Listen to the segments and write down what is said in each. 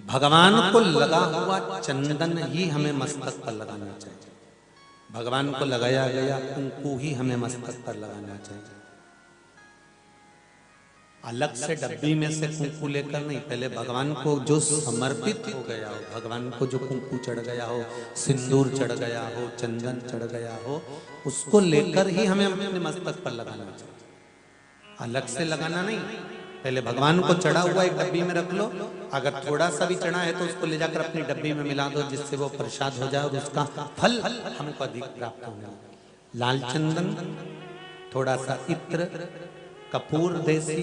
भगवान को लगा हुआ चंदन ही हमें मस्तक पर लगाना चाहिए। भगवान को लगाया गया कुंकू ही हमें मस्तक पर लगाना चाहिए। अलग से डब्बी में से कुंकू लेकर नहीं, पहले भगवान को जो समर्पित हो गया हो, भगवान को जो कुंकू चढ़ गया हो, सिंदूर चढ़ गया हो, चंदन चढ़ गया हो, उसको लेकर ही हमें अपने मस्तक पर लगाना चाहिए। अलग से लगाना नहीं, पहले भगवान को चढ़ा हुआ एक डब्बी में रख लो, अगर थोड़ा सा भी चढ़ा है तो उसको ले जाकर अपनी डब्बी में मिला दो, जिससे वो प्रसाद हो जाए और उसका फल हमको अधिक प्राप्त होगा। लाल चंदन, थोड़ा सा इत्र, कपूर देसी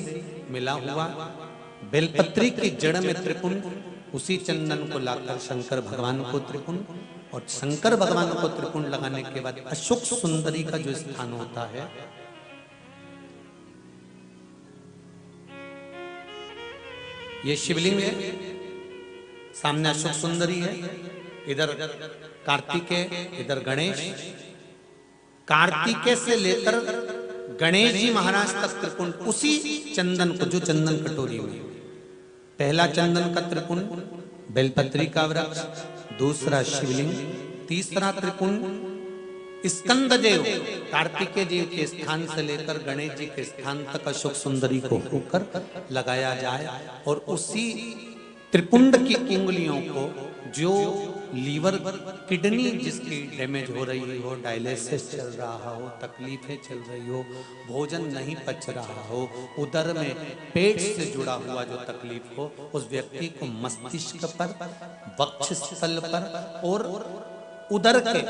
मिला हुआ, बेलपत्री की जड़ में त्रिपुंड, उसी चंदन को लाकर शंकर भगवान को त्रिपुंड, और शंकर भगवान को त्रिपुंड लगाने के बाद अशोक सुंदरी का जो स्थान होता है, ये शिवलिंग है, सामने अशोक सुंदरी है, इधर कार्तिकेय, इधर गणेश। कार्तिकेय से लेकर गणेश जी महाराज तक त्रिपुंड उसी चंदन को, जो चंदन कटोरी में, पहला चंदन का त्रिपुंड बेलपत्री का वृक्ष, दूसरा शिवलिंग, तीसरा त्रिपुंड स्कंददेव कार्तिकेय जी के स्थान से लेकर गणेश जी के स्थान तक अशोक सुंदरी को होकर लगाया जाए, और उसी त्रिपुंड की उंगलियों को, जो लीवर किडनी जिसकी डैमेज हो रही हो, डायलिसिस चल रहा हो, तकलीफें चल रही हो, भोजन नहीं पच रहा हो, उदर में पेट से जुड़ा हुआ जो तकलीफ हो, उस व्यक्ति को मस्तिष्क पर, वक्षस्थल पर और उदर के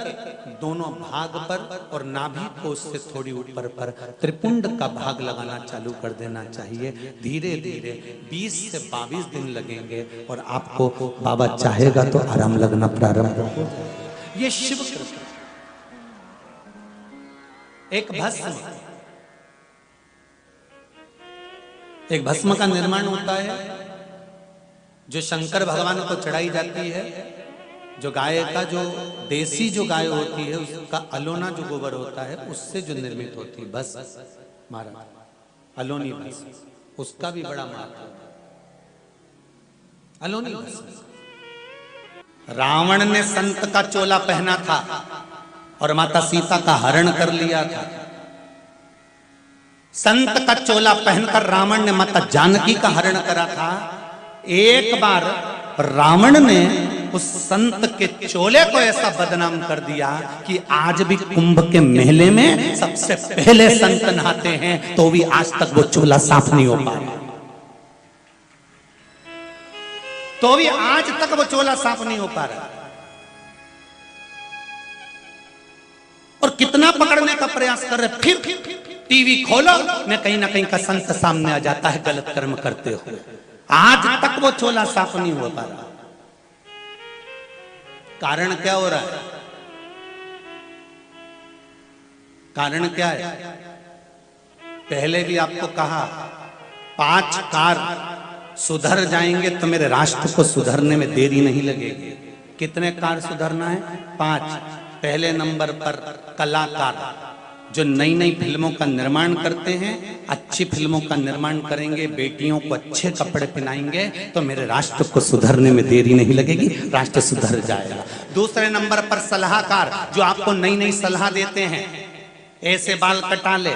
दोनों भाग पर और नाभि को उससे थोड़ी ऊपर पर त्रिपुंड का भाग लगाना चालू कर देना चाहिए। धीरे धीरे 20 से 22 दिन लगेंगे और आपको बाबा चाहेगा तो आराम लगना प्रारंभ हो। ये शिव कृपा। एक भस्म का निर्माण होता है जो शंकर भगवान को चढ़ाई जाती है, जो गाय का, जो देसी जो गाय होती है उसका अलोना जो गोबर होता है उससे जो निर्मित होती है बस मारा अलोनी बस, उसका भी बड़ा महत्व है। अलोनी बस, रावण ने संत का चोला पहना था और माता सीता का हरण कर लिया था। संत का चोला पहनकर रावण ने माता जानकी का हरण करा था। एक बार रावण ने उस संत के चोले को ऐसा बदनाम कर दिया कि आज भी कुंभ के मेले में सबसे पहले संत नहाते हैं, तो भी आज तक वो चोला साफ नहीं हो पाया, तो भी आज तक वो चोला साफ नहीं हो पा रहा। और कितना पकड़ने का प्रयास कर रहे, फिर टीवी खोलो में कहीं ना कहीं का संत सामने आ जाता है गलत कर्म करते हुए। आज तक वो चोला साफ नहीं हो पा रहा। कारण क्या हो रहा है? कारण क्या है? पहले भी आपको कहा 5 कार्य सुधर जाएंगे तो मेरे राष्ट्र को सुधरने में देरी नहीं लगेगी। कितने कार्य सुधरना है? 5। पहले नंबर पर कलाकार, जो नई नई फिल्मों का निर्माण करते हैं, अच्छी फिल्मों का निर्माण करेंगे, बेटियों को अच्छे कपड़े पहनाएंगे तो मेरे राष्ट्र को सुधरने में देरी नहीं लगेगी, राष्ट्र सुधर जाएगा। दूसरे नंबर पर सलाहकार, जो आपको नई नई सलाह देते हैं, ऐसे बाल कटा ले,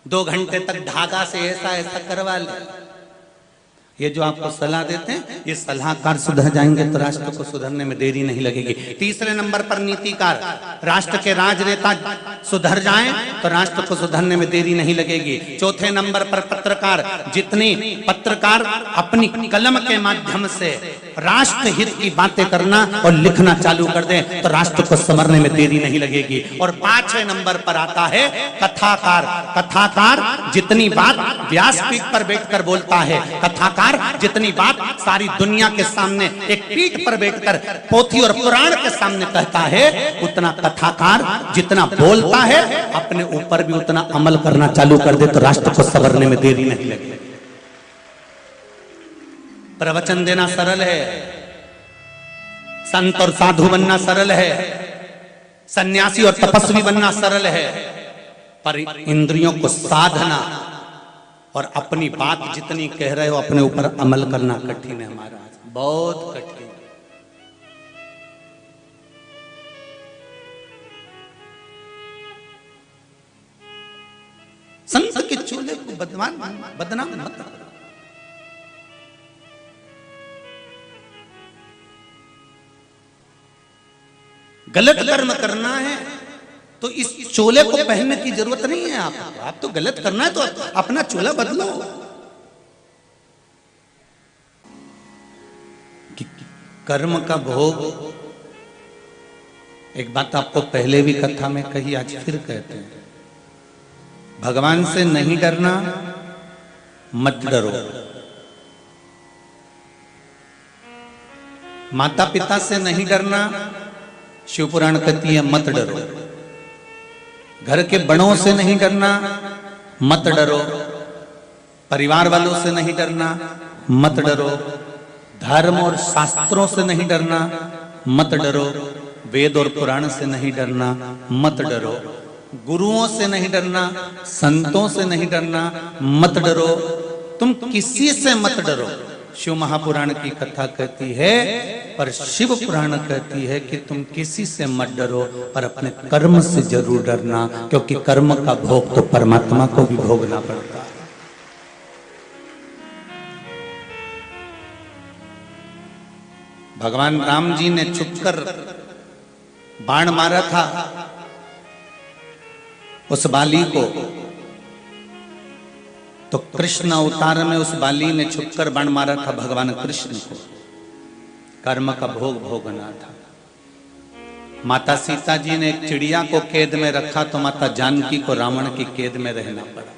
2 घंटे तक धागा से ऐसा ऐसा करवा ले, ये जो आपको सलाह देते हैं, ये सलाहकार सुधर जाएंगे तो राष्ट्र को सुधरने में देरी नहीं लगेगी। तीसरे नंबर पर नीतिकार, राष्ट्र के राजनेता सुधर जाएं तो राष्ट्र को सुधरने में देरी नहीं लगेगी। चौथे नंबर पर पत्रकार, जितनी पत्रकार अपनी कलम के माध्यम से राष्ट्र हित की बातें करना और लिखना चालू कर दें तो राष्ट्र को संवरने में देरी नहीं लगेगी। और 5वें नंबर पर आता है कथाकार। कथाकार जितनी बात व्यासपीठ पर बैठकर बोलता है, कथाकार जितनी बात सारी दुनिया के सामने एक पीठ पर बैठकर पोथी और पुराण के सामने कहता है, उतना कथाकार जितना बोलता है अपने ऊपर भी उतना अमल करना चालू कर दे तो राष्ट्र को संवरने में देरी नहीं लगेगी। प्रवचन देना सरल है, संत और साधु बनना सरल है, सन्यासी और तपस्वी बनना सरल है, पर इंद्रियों को साधना, और अपनी बात जितनी कह रहे हो अपने ऊपर अमल करना कठिन है महाराज, बहुत कठिन। संत के चूल्हे को बदनाम मत करो। गलत कर्म करना है तो इस चोले को पहनने की जरूरत नहीं है। आप तो गलत करना है तो अपना चोला बदलो। कर्म का भोग, एक बात आपको पहले भी कथा में कही, आज फिर कहते हैं, भगवान से नहीं डरना, मत डरो। माता पिता से नहीं डरना, शिव पुराण कहती है मत डरो। घर के बड़ों से नहीं डरना, मत डरो। परिवार वालों से नहीं डरना, मत डरो। धर्म और शास्त्रों से नहीं डरना, मत डरो। वेद और पुराण से नहीं डरना, मत डरो। गुरुओं से नहीं डरना, संतों से नहीं डरना, मत डरो। तुम किसी से मत डरो। शिव महापुराण की कथा कहती है, पर शिव पुराण कहती है कि तुम किसी से मत डरो, पर अपने कर्म से जरूर डरना, क्योंकि कर्म का भोग तो परमात्मा को भी भोगना पड़ता है। भगवान राम जी ने छुपकर बाण मारा था उस बाली को, तो कृष्ण अवतार में उस बाली ने छुपकर बाण मारा था भगवान कृष्ण को। कर्म का भोग भोगना था। माता सीता जी ने एक चिड़िया को कैद में रखा तो माता जानकी को रावण की कैद में रहना पड़ा।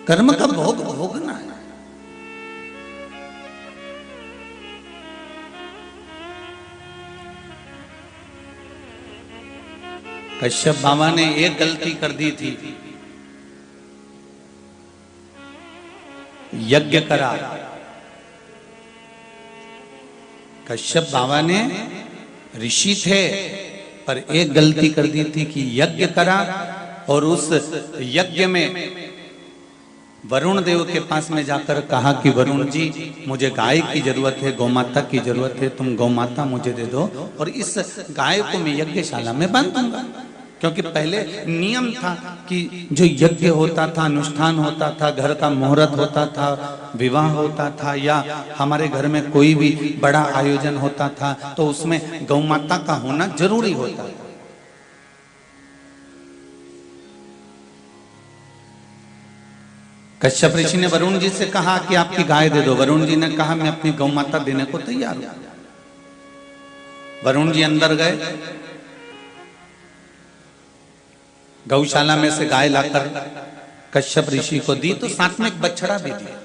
कर्म का भोग भोगना है। कश्यप बाबा ने एक गलती कर दी थी, यज्ञ करा। कश्यप बाबा ने ऋषि थे, पर एक गलती कर दी थी कि यज्ञ करा और उस यज्ञ में वरुण देव के पास में जाकर कहा कि वरुण जी, मुझे गाय की जरूरत है, गौमाता की जरूरत है, तुम गौमाता मुझे दे दो और इस गाय को मैं यज्ञशाला में बांध दूंगा। क्योंकि पहले नियम था कि जो यज्ञ होता था, अनुष्ठान होता था, घर का मुहूर्त होता था, विवाह होता था, या हमारे घर में कोई भी बड़ा आयोजन होता था, तो उसमें गौमाता का होना जरूरी होता था। कश्यप ऋषि ने वरुण जी से कहा कि आपकी गाय दे दो। वरुण जी ने कहा मैं अपनी गौमाता देने को तैयार हूं। वरुण जी अंदर गए, गौशाला में से गाय लाकर कश्यप ऋषि को दी, तो साथ में एक बछड़ा भी दिया,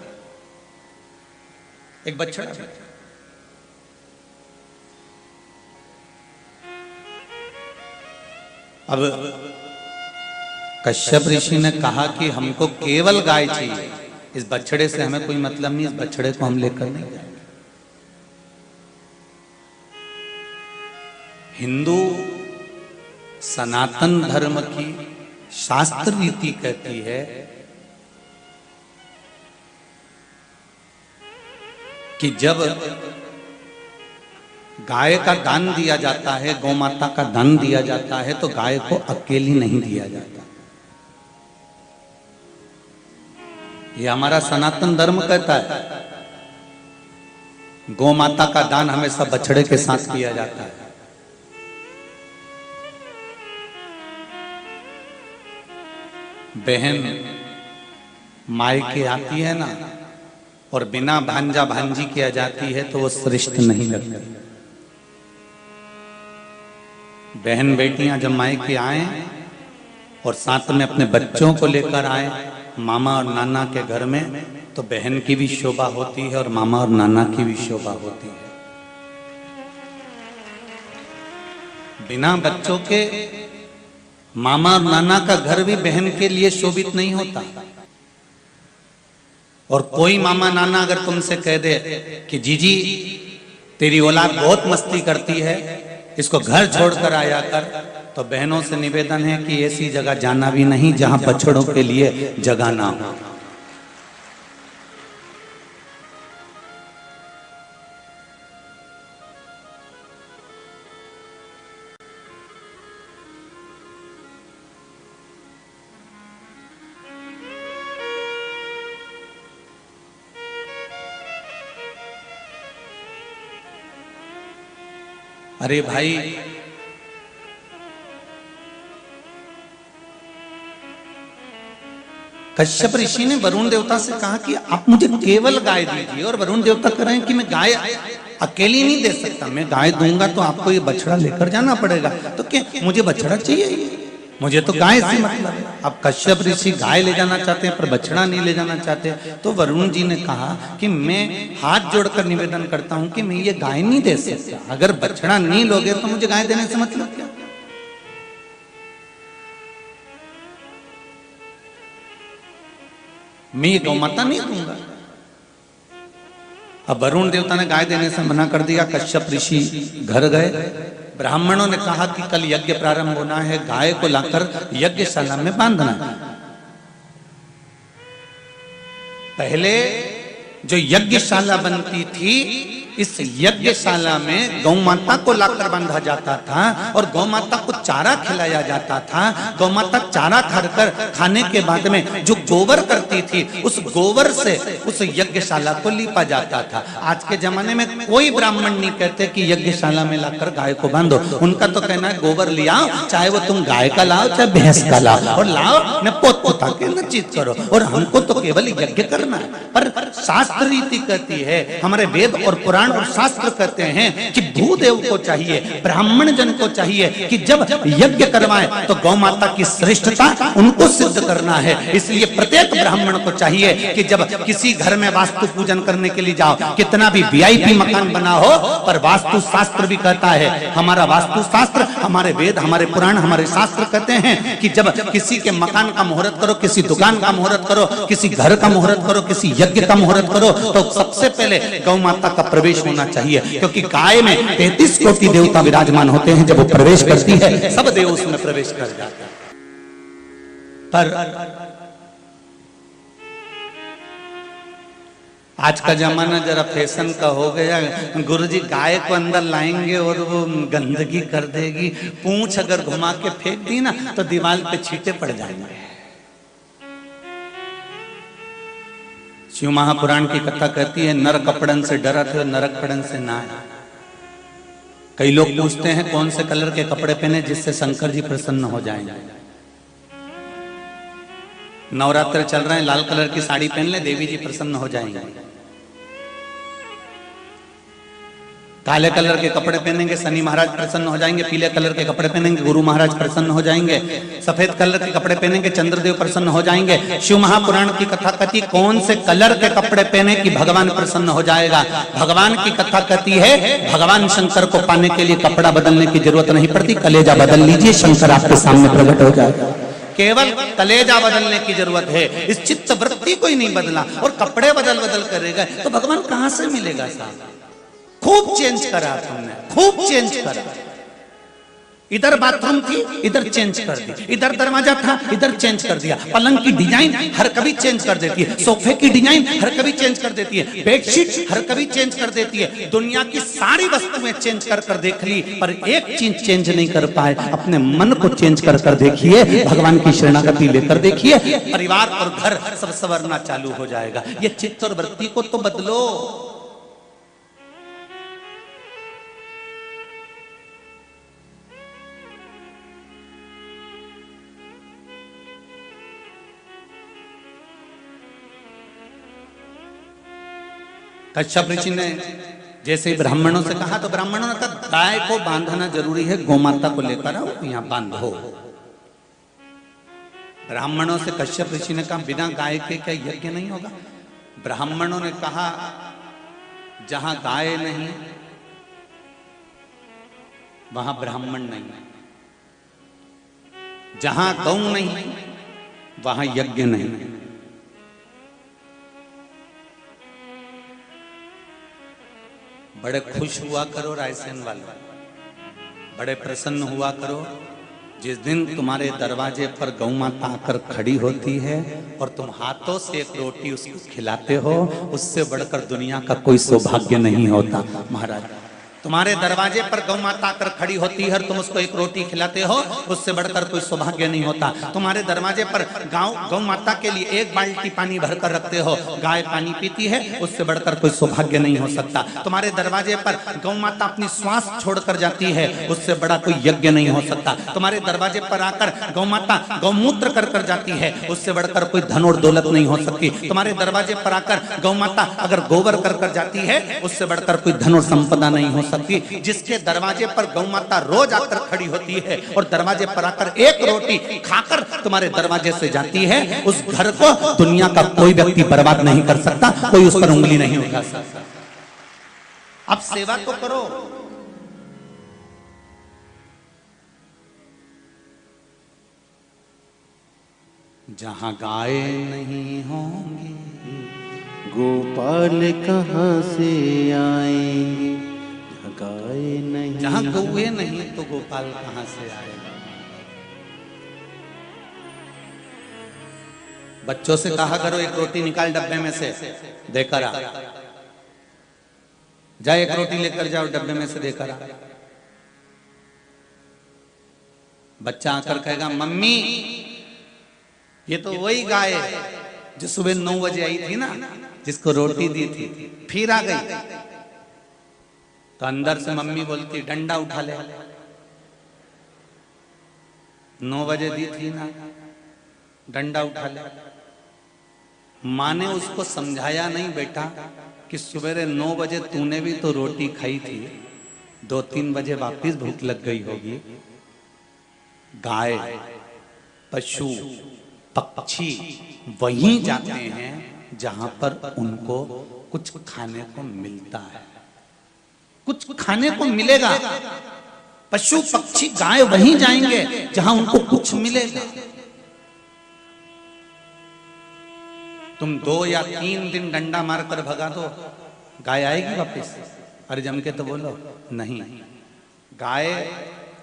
एक बछड़ा भी। अब कश्यप ऋषि ने कहा कि हमको केवल गाय चाहिए, इस बछड़े से हमें कोई मतलब नहीं, इस बछड़े को हम लेकर नहीं जाएंगे। हिंदू सनातन धर्म की शास्त्र रीति कहती है कि जब गाय का दान दिया जाता है, गौमाता का दान दिया जाता है, तो गाय को अकेली नहीं दिया जाता। ये हमारा सनातन धर्म कहता है, गौमाता का दान हमेशा बछड़े के साथ किया जाता है। बहन मायके आती है ना, और बिना भांजा भांजी किया जाती है तो वो श्रेष्ठ नहीं लगती। बहन बेटियां जब मायके आए और साथ में अपने बच्चों को लेकर आए मामा और नाना के घर में, तो बहन की भी शोभा होती है और मामा और नाना की भी शोभा होती है। बिना बच्चों के मामा और नाना का घर भी बहन के लिए शोभित नहीं होता। और कोई मामा नाना अगर तुमसे कह दे कि जीजी तेरी औलाद बहुत मस्ती करती है, इसको घर छोड़कर आया कर, तो बहनों से निवेदन है कि ऐसी जगह जाना भी नहीं जहां बछड़ों के लिए जगह ना हो। अरे भाई, कश्यप ऋषि ने वरुण देवता से कहा कि आप मुझे केवल गाय दीजिए, और वरुण देवता कह रहे हैं कि मैं गाय अकेली नहीं दे सकता, मैं गाय दूंगा तो आपको ये बछड़ा लेकर जाना पड़ेगा। तो क्या मुझे बछड़ा चाहिए? मुझे तो गाय से मतलब है। अब कश्यप ऋषि गाय ले जाना चाहते हैं पर बछड़ा नहीं ले जाना चाहते। तो वरुण जी ने कहा कि मैं हाथ जोड़कर निवेदन करता हूं कि मैं ये गाय नहीं दे सकता, अगर बछड़ा नहीं लोगे तो मुझे गाय देने से मतलब क्या? मैं ये गौ माता नहीं दूंगा। अब वरुण देवता ने गाय देने से मना कर दिया। कश्यप ऋषि घर गए। ब्राह्मणों ने कहा कि कल यज्ञ प्रारंभ होना है, गाय को लाकर यज्ञशाला में बांधना है। पहले जो यज्ञशाला बनती थी, इस यज्ञशाला में गौ माता को लाकर बांधा जाता था और गौ माता को चारा खिलाया जाता था। गौ माता चारा खाकर खाने के बाद में जो गोबर करती थी, उस गोबर से उस यज्ञशाला को लीपा जाता था। आज के जमाने में कोई ब्राह्मण नहीं कहते कि यज्ञशाला में लाकर गाय को बांधो। उनका तो कहना है गोबर ले आओ, चाहे वो तुम गाय का लाओ चाहे भैंस का लाओ, और लाओ न पोत पोता के न चीज करो, और हमको तो केवल यज्ञ करना है। पर शास्त्र रीति कहती है, हमारे वेद और पुराण और शास्त्र कहते हैं कि भूदेव को चाहिए, ब्राह्मण जन को चाहिए कि जब यज्ञ करवाएं तो गौ माता की श्रेष्ठता उनको सिद्ध करना है। इसलिए प्रत्येक ब्राह्मण को चाहिए कि जब किसी घर में वास्तु पूजन करने के लिए जाओ, कितना भी वीआईपी मकान बना हो, पर वास्तु शास्त्र भी कहता है, हमारा वास्तु शास्त्र, हमारे वेद, हमारे पुराण, हमारे शास्त्र कहते हैं कि जब किसी के मकान का मुहूर्त करो, किसी दुकान का मुहूर्त करो, किसी घर का मुहूर्त करो, किसी यज्ञ का मुहूर्त करो, तो सबसे पहले गौ माता का प्रवेश होना चाहिए। क्योंकि गाय में 33 कोटि देवता विराजमान होते हैं, जब वो प्रवेश करती है सब देव उसमें प्रवेश कर जाते हैं। पर आज का जमाना जरा फैशन का हो गया। गुरुजी गाय को अंदर लाएंगे और वो गंदगी कर देगी, पूंछ अगर घुमा के फेंक दी ना तो दीवार पे छींटे पड़ जाएंगे। शिव महापुराण की कथा कहती है, नर कपड़न से डरा थे और नरक पड़न से ना। कई लोग पूछते हैं कौन से कलर के कपड़े पहने जिससे शंकर जी प्रसन्न हो जाएंगे। नवरात्र चल रहे हैं, लाल कलर की साड़ी पहन ले, देवी जी प्रसन्न हो जाएंगे। काले कलर के कपड़े पहनेंगे, शनि महाराज प्रसन्न हो जाएंगे। पीले कलर के कपड़े पहनेंगे, गुरु महाराज प्रसन्न हो जाएंगे। सफेद कलर के कपड़े पहनेंगे, चंद्रदेव प्रसन्न हो जाएंगे। शिव महापुराण की कथा कहती कौन से कलर के कपड़े पहने कि भगवान प्रसन्न हो जाएगा। भगवान की कथा कहती है, भगवान शंकर को पाने के लिए कपड़ा बदलने की जरूरत नहीं पड़ती, कलेजा बदल लीजिए, शंकर आपके सामने प्रकट हो जाएगा। केवल कलेजा बदलने की जरूरत है, इस चित्त वृत्ति को ही नहीं बदला और कपड़े बदल बदल करेगा तो भगवान कहां से मिलेगा साहब। खूब चेंज करा तुमने, खूब चेंज करा। इधर बाथरूम थी, इधर चेंज कर दी, इधर दरवाजा था, इधर चेंज कर दिया। पलंग की डिजाइन हर कभी चेंज कर देती है, सोफे की डिजाइन हर कभी चेंज कर देती है, बेडशीट हर कभी चेंज कर देती है। दुनिया की सारी वस्तुएं चेंज कर कर देख ली, पर एक चीज चेंज नहीं कर पाए, अपने मन को चेंज कर कर देखिए, भगवान की शरणागति लेकर देखिए, परिवार और घर सब संवरना चालू हो जाएगा। ये चित्त और वृत्ति को तो बदलो। कश्यप ऋषि ने जैसे ही ब्राह्मणों से कहा तो ब्राह्मणों ने कहा गाय को बांधना जरूरी है, गोमाता को लेकर आओ यहाँ बांधो। ब्राह्मणों से कश्यप ऋषि ने कहा बिना गाय के क्या यज्ञ नहीं होगा। ब्राह्मणों ने कहा जहां गाय नहीं वहां ब्राह्मण नहीं, जहां गौ नहीं वहां यज्ञ नहीं। बड़े खुश हुआ करो रायसेन वाले, बड़े प्रसन्न हुआ करो जिस दिन तुम्हारे दरवाजे पर गौ माता आकर खड़ी होती है और तुम हाथों से एक रोटी उसको खिलाते हो, उससे बढ़कर दुनिया का कोई सौभाग्य नहीं होता। महाराज तुम्हारे दरवाजे पर गौ माता आकर खड़ी होती है और तुम उसको एक रोटी खिलाते हो, उससे बढ़कर कोई सौभाग्य नहीं होता। तुम्हारे दरवाजे पर गौ माता के लिए एक बाल्टी पानी भरकर रखते हो, गाय पानी पीती है, उससे बढ़कर कोई सौभाग्य नहीं हो सकता। तुम्हारे दरवाजे पर गौ माता अपनी श्वास छोड़कर जाती है, उससे बड़ा कोई यज्ञ नहीं हो सकता। तुम्हारे दरवाजे पर आकर गौ माता गौमूत्र कर कर जाती है, उससे बढ़कर कोई धन और दौलत नहीं हो सकती। तुम्हारे दरवाजे पर आकर गौ माता अगर गोबर कर कर जाती है, उससे बढ़कर कोई धन और संपदा नहीं हो सकती। जिसके दरवाजे पर गौ माता रोज आकर खड़ी होती है और दरवाजे पर आकर एक रोटी खाकर तुम्हारे दरवाजे से जाती है, उस घर को दुनिया का कोई व्यक्ति बर्बाद नहीं कर सकता, कोई उस पर उंगली नहीं उठा सकता। अब सेवा तो करो। जहां गाय नहीं होंगी गोपाल कहाँ से आएंगे, गाय नहीं, जहां गौए नहीं तो गोपाल कहां से आएगा। बच्चों से कहा करो एक रोटी निकाल डब्बे में से देकर आ, जा एक रोटी लेकर जाओ डब्बे में से देकर आ। बच्चा आकर कहेगा मम्मी ये तो वही गाय जो सुबह 9 बजे आई थी ना, जिसको रोटी दी थी, फिर आ गई। तो अंदर से मम्मी बोलती डंडा उठा ले, 9 बजे दी थी ना, डंडा उठा ले। माँ ने उसको समझाया नहीं बेटा कि सवेरे 9 बजे तूने भी तो रोटी खाई थी, 2-3 बजे वापिस भूख लग गई होगी। गाय, पशु, पक्षी वहीं जाते हैं जहां पर उनको कुछ खाने को मिलता है, कुछ खाने को मिलेगा। पशु पक्षी गाय वहीं जाएंगे जहां उनको कुछ मिलेगा। तुम 2 या 3 दिन डंडा मारकर भगा दो, गाय आएगी वापस? अरे जम के तो बोलो नहीं। गाय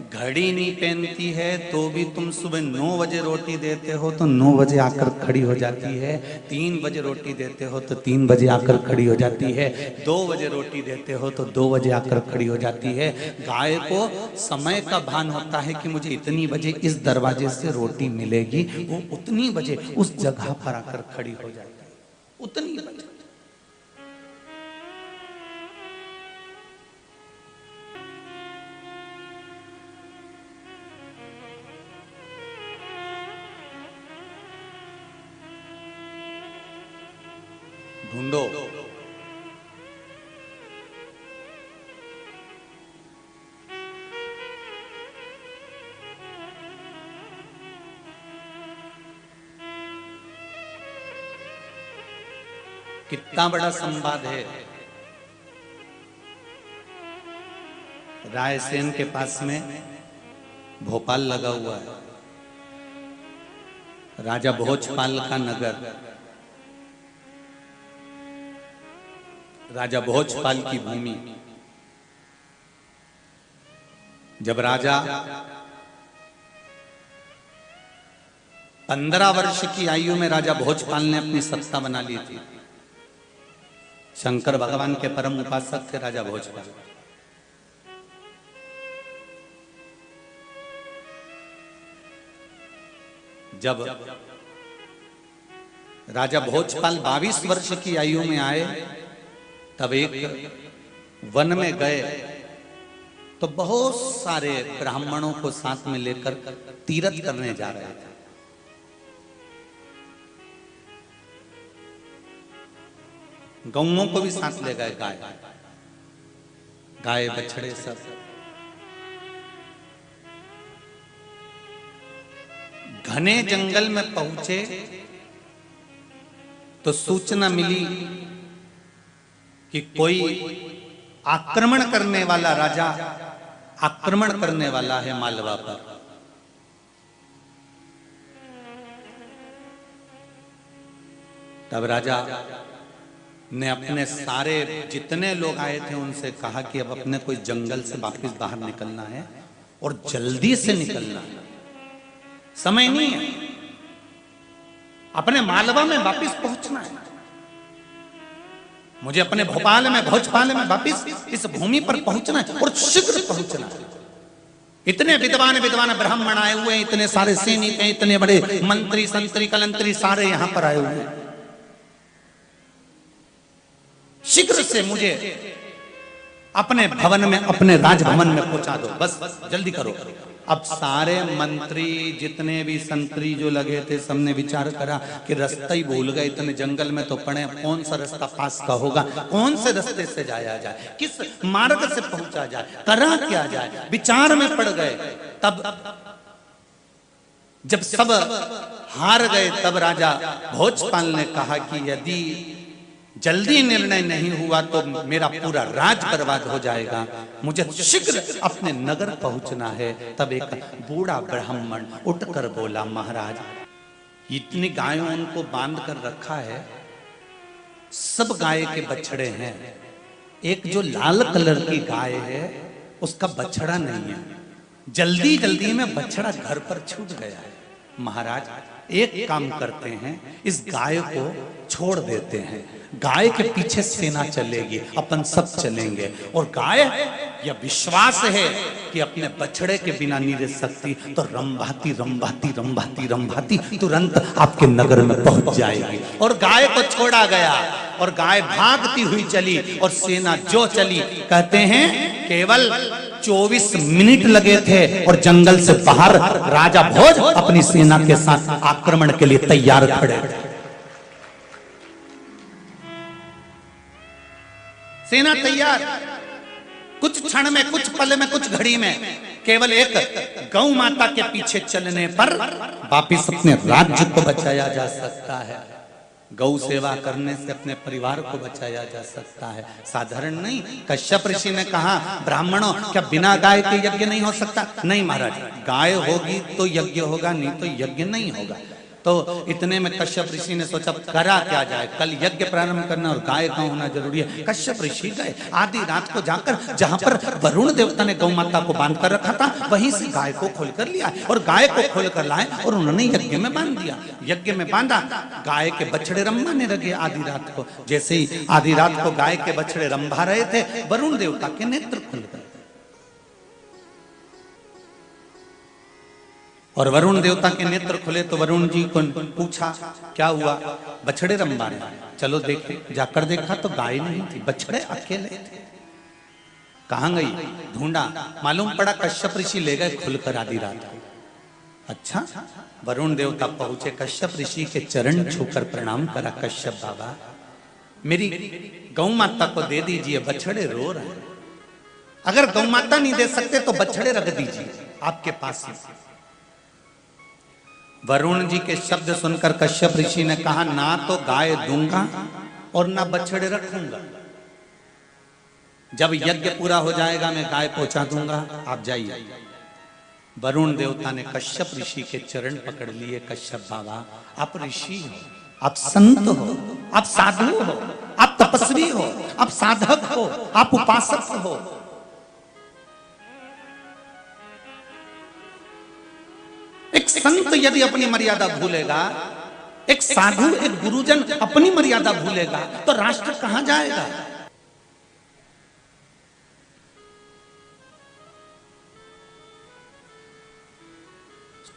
घड़ी नहीं पहनती है तो भी तुम सुबह 9 बजे रोटी देते हो तो 9 बजे आकर खड़ी हो जाती है। 3 बजे रोटी देते हो तो 3 बजे आकर खड़ी हो जाती है। 2 बजे रोटी देते हो तो 2 बजे आकर खड़ी हो जाती है। गाय को समय का भान होता है कि मुझे इतनी बजे इस दरवाजे से रोटी मिलेगी, वो उतनी बजे उस जगह पर आकर खड़ी हो जाती है, उतनी बजे। ढूंढो कितना बड़ा संवाद है। रायसेन के पास में भोपाल लगा हुआ है, राजा भोजपाल का नगर, राजा भोजपाल की भूमि। जब राजा 15 वर्ष की आयु में राजा भोजपाल ने अपनी सत्ता बना ली थी। शंकर भगवान के परम उपासक थे राजा भोजपाल। जब राजा भोजपाल 22 वर्ष की आयु में आए तब एक वन में गए तो बहुत सारे ब्राह्मणों को साथ में लेकर तीर्थ करने जा रहे थे। गौओं को भी साथ ले गए, गाय बछड़े सब। घने जंगल में पहुंचे तो सूचना मिली कि कोई आक्रमण करने वाला राजा आक्रमण करने वाला है मालवा पर। तब राजा ने अपने सारे जितने लोग आए थे उनसे कहा कि अब अपने कोई जंगल से वापस बाहर निकलना है और जल्दी से निकलना है, समय नहीं है, अपने मालवा में वापस पहुंचना है, मुझे अपने भोपाल में भोजपाल में वापस इस भूमि पर पहुंचना है और शीघ्र पहुंचना है। इतने विद्वान विद्वान ब्राह्मण आए हुए हैं, इतने सारे सैनिक हैं, इतने बड़े मंत्री संतरी कलंतरी सारे यहां पर आए हुए हैं, शीघ्र से मुझे अपने भवन में अपने राजभवन में पहुंचा दो, बस जल्दी करो। अब सारे मंत्री जितने भी संतरी जो लगे थे सबने विचार करा कि रास्ता ही भूल गए, इतने जंगल में तो पड़े, कौन सा रास्ता पास का होगा, कौन से रास्ते से जाया जाए, किस मार्ग से पहुंचा जाए, करा क्या जाए, विचार में पड़ गए। तब जब सब हार गए तब राजा भोजपाल ने कहा कि यदि जल्दी निर्णय नहीं हुआ तो मेरा पूरा राज बर्बाद हो जाएगा, मुझे शीघ्र अपने नगर पहुंचना है। तब एक बूढ़ा ब्राह्मण उठकर बोला, महाराज इतनी गायों उनको बांध कर रखा है, सब गाय के बछड़े हैं, एक जो लाल कलर की गाय है उसका बछड़ा नहीं है, जल्दी जल्दी में बछड़ा घर पर छूट गया है। महाराज एक काम करते हैं, इस गाय को छोड़ देते हैं, गाय के पीछे सेना चलेगी, अपन सब चलेंगे, और गाय यह विश्वास है कि अपने बछड़े के बिना नहीं रह सकती, तो रंभाती रंभाती रंभाती रंभाती तुरंत आपके नगर में पहुंच जाएगी। और गाय को छोड़ा गया और गाय भागती हुई चली और सेना जो चली, कहते हैं केवल 24 मिनट लगे थे और जंगल से बाहर राजा भोज अपनी सेना के साथ आक्रमण के लिए तैयार खड़े। सेना तैयार, कुछ क्षण में, कुछ पल में, कुछ घड़ी में, केवल एक गौ माता के पीछे चलने पर वापिस अपने राज्य को बचाया जा सकता है। गौ सेवा करने से अपने परिवार को बचाया जा सकता है, साधारण नहीं। कश्यप ऋषि ने कहा, ब्राह्मणों क्या बिना गाय के यज्ञ नहीं हो सकता? नहीं महाराज, गाय होगी तो यज्ञ होगा, नहीं तो यज्ञ नहीं होगा। तो इतने में कश्यप ऋषि ने सोचा करा क्या जाए, कल यज्ञ प्रारंभ करना और गाय का होना जरूरी है। कश्यप ऋषि गए आधी रात को जाकर, जहां पर वरुण देवता ने गौ माता को बांध कर रखा था वहीं से गाय को खोल कर लिया और गाय को खोल कर लाए और उन्होंने यज्ञ में बांध दिया। यज्ञ में बांधा, गाय के बछड़े रंभाने लगे आधी रात को। जैसे ही आधी रात को गाय के बछड़े रंभा रहे थे, वरुण देवता के नेत्र खुल गए और वरुण देवता के नेत्र खुले तो वरुण जी को पूछा क्या हुआ? बछड़े रंभा रहे, चलो देखे। जाकर देखा तो गाय नहीं थी, बछड़े अकेले थे। कहां गई? ढूंढा, मालूम पड़ा कश्यप ऋषि ले गए खुलकर आधी रात को। अच्छा, वरुण देवता पहुंचे, कश्यप ऋषि के चरण छूकर प्रणाम करा। कश्यप बाबा मेरी गौ माता को दे दीजिए, बछड़े रो रहे हैं। अगर गौ माता नहीं दे सकते तो बछड़े रख दीजिए आपके पास ही। वरुण जी के शब्द सुनकर कश्यप ऋषि ने कहा, ना तो गाय दूंगा और ना बछड़े रखूंगा। जब यज्ञ पूरा हो जाएगा मैं गाय पहुंचा दूंगा, आप जाइए। वरुण देवता ने कश्यप ऋषि के चरण पकड़ लिए। कश्यप बाबा आप ऋषि हो, आप संत हो, आप साधु हो, आप तपस्वी हो, आप साधक हो, आप उपासक हो। एक संत यदि अपनी मर्यादा भूलेगा, एक साधु, एक गुरुजन अपनी मर्यादा भूलेगा तो राष्ट्र कहां जाएगा?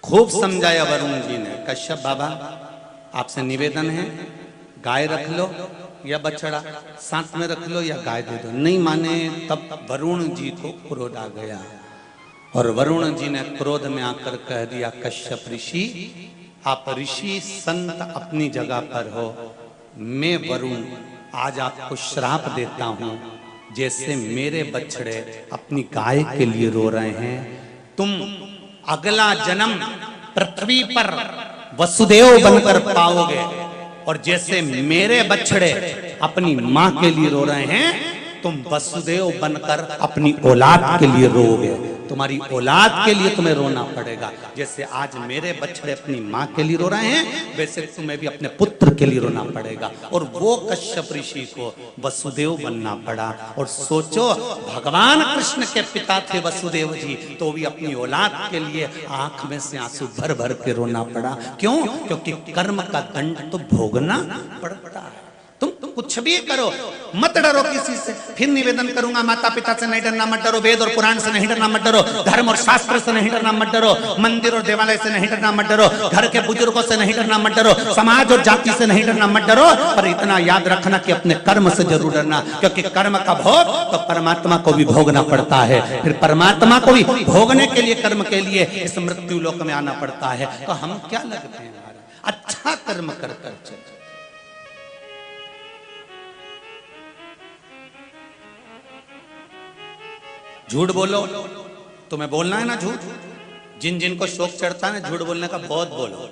खूब समझाया वरुण जी ने। कश्यप बाबा आपसे निवेदन है, गाय रख लो या बछड़ा, साथ में रख लो या गाय दे दो। नहीं माने तब वरुण जी को क्रोध आ गया और वरुण जी ने क्रोध में आकर कह दिया, कश्यप ऋषि आप ऋषि संत अपनी जगह पर हो, मैं वरुण आज आपको श्राप देता हूं। जैसे मेरे बछड़े अपनी गाय के लिए रो रहे हैं, तुम अगला जन्म पृथ्वी पर वसुदेव बनकर पाओगे, और जैसे मेरे बछड़े अपनी मां के लिए रो रहे हैं, तुम वसुदेव बनकर अपनी औलाद के लिए रोओगे। तुम्हारी औलाद के लिए तुम्हें रोना पड़ेगा। जैसे आज मेरे बछड़े अपनी माँ के लिए रो रहे हैं, वैसे तुम्हें भी अपने पुत्र के लिए रोना पड़ेगा। और वो कश्यप ऋषि को वसुदेव बनना पड़ा। और सोचो, भगवान कृष्ण के पिता थे वसुदेव जी, तो भी अपनी औलाद के लिए आंख में से आंसू भर भर के रोना पड़ा। क्यों? क्योंकि कर्म का दंड तो भोगना पड़ता है। तुम कुछ भी करो, मत डरो किसी से। फिर निवेदन करूंगा, माता पिता से नहीं डरना, मत डरो। वेद और पुराण से नहीं डरना, मत डरो। धर्म और शास्त्र से नहीं डरना, मत डरो। मंदिर और देवालय से नहीं डरना, मत डरो। घर के बुजुर्गों से नहीं डरना, मत डरो। समाज और जाति से नहीं डरना, मत डरो। पर इतना याद रखना कि अपने कर्म से जरूर डरना, क्योंकि कर्म का भोग तो परमात्मा को भी भोगना पड़ता है। फिर परमात्मा को भी भोगने के लिए, कर्म के लिए इस मृत्यु लोक में आना पड़ता है। तो हम क्या लगते हैं? अच्छा कर्म कर कर चल। झूठ बोलो, तुम्हें बोलना है ना झूठ। जिन जिन को शौक चढ़ता है ना झूठ बोलने का, बहुत बोलो।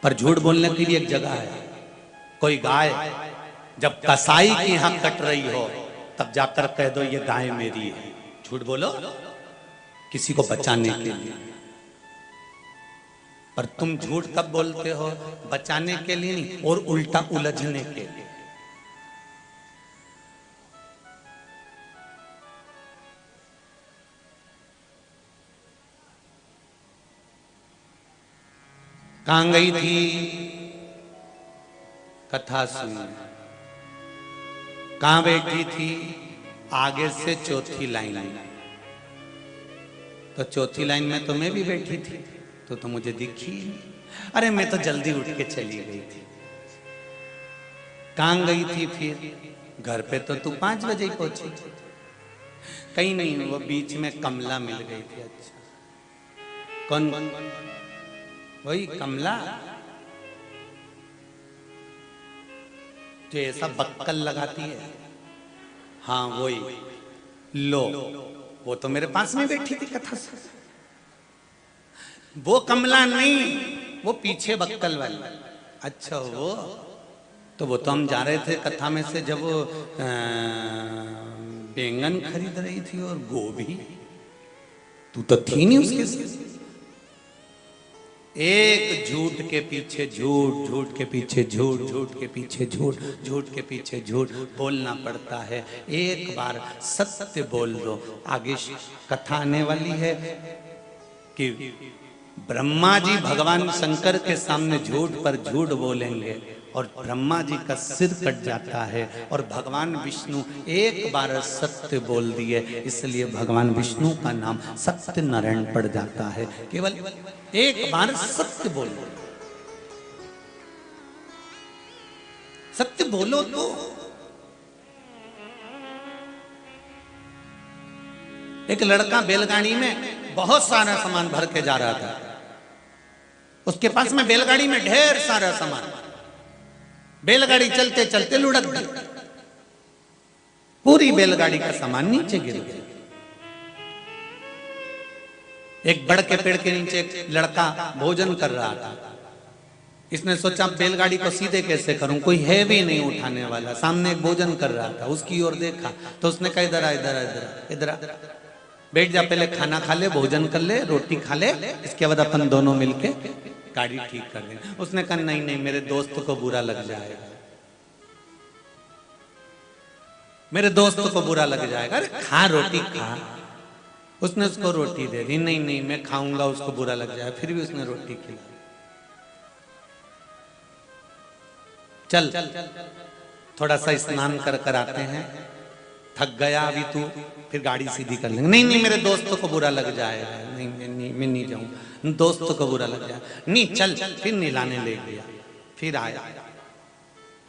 पर झूठ बोलने के लिए एक जगह है। कोई गाय जब कसाई की यहां कट रही हो, तब जाकर कह दो ये गाय मेरी है। झूठ बोलो किसी को बचाने के लिए। पर तुम झूठ कब बोलते हो? बचाने के लिए नहीं, और उल्टा उलझने के लिए। कहां गई थी? कथा सुनने। कहां बैठी थी? आगे से चौथी लाइन में। तो चौथी लाइन में तो मैं भी बैठी थी, तो मुझे दिखी नहीं। अरे मैं तो जल्दी उठ के चली गई थी। कहां गई थी फिर? घर पे तो तू 5 बजे ही पहुंची। कहीं नहीं, वो बीच में कमला मिल गई थी। अच्छा, कौन? वही कमला जो ऐसा बक्कल लगाती है। हाँ वही। लो, वो तो मेरे पास में बैठी थी कथा से। वो कमला नहीं, वो पीछे बक्कल वाली। अच्छा, वो तो हम जा रहे थे कथा में से, जब वो बैंगन खरीद रही थी और गोभी। तू तो थी नहीं उसके साथ। एक झूठ के पीछे झूठ, झूठ के पीछे झूठ, झूठ के पीछे झूठ, झूठ के पीछे झूठ बोलना पड़ता है। एक बार सत्य बोल दो। आगे कथा आने वाली है कि ब्रह्मा जी भगवान शंकर के सामने झूठ पर झूठ बोलेंगे और ब्रह्मा जी का सिर कट जाता है। और भगवान विष्णु एक बार सत्य बोल दिए, इसलिए भगवान विष्णु का नाम सत्य नारायण पड़ जाता है। केवल एक बार सत्य बोलो। सत्य बोलो तो। एक लड़का बैलगाड़ी में बहुत सारा सामान भर के जा रहा था। उसके पास में बैलगाड़ी में ढेर सारा सामान। बैलगाड़ी चलते चलते लुढ़क गई। पूरी बैलगाड़ी का सामान नीचे गिर गया। एक बड़ के पेड़ के नीचे एक लड़का भोजन कर रहा था। इसने सोचा बैलगाड़ी को सीधे कैसे करूं, कोई है भी नहीं उठाने वाला। सामने एक भोजन कर रहा था, उसकी ओर देखा तो उसने कहा इधर आ, इधर आ, इधर आ, बैठ जा, पहले खाना खा ले, भोजन कर ले, रोटी खा ले, इसके बाद अपन दोनों मिलके गाड़ी ठीक कर दें। उसने कहा नहीं नहीं, मेरे दोस्त को बुरा लग जाएगा, मेरे दोस्त को बुरा लग जाएगा। अरे खा, रोटी खा। उसने उसको रोटी दे दी। नहीं नहीं, मैं खाऊंगा, उसको बुरा लग जाएगा। फिर भी उसने रोटी खिलाई। चल थोड़ा सा स्नान कर कर आते हैं, थक गया अभी तू, फिर गाड़ी सीधी कर लेंगे। नहीं नहीं, मेरे दोस्तों को बुरा लग जाएगा। नहीं मैं नहीं जाऊंगा, दोस्तों को बुरा लग जाएगा। नहीं चल, फिर नीलाने ले गया। फिर आया,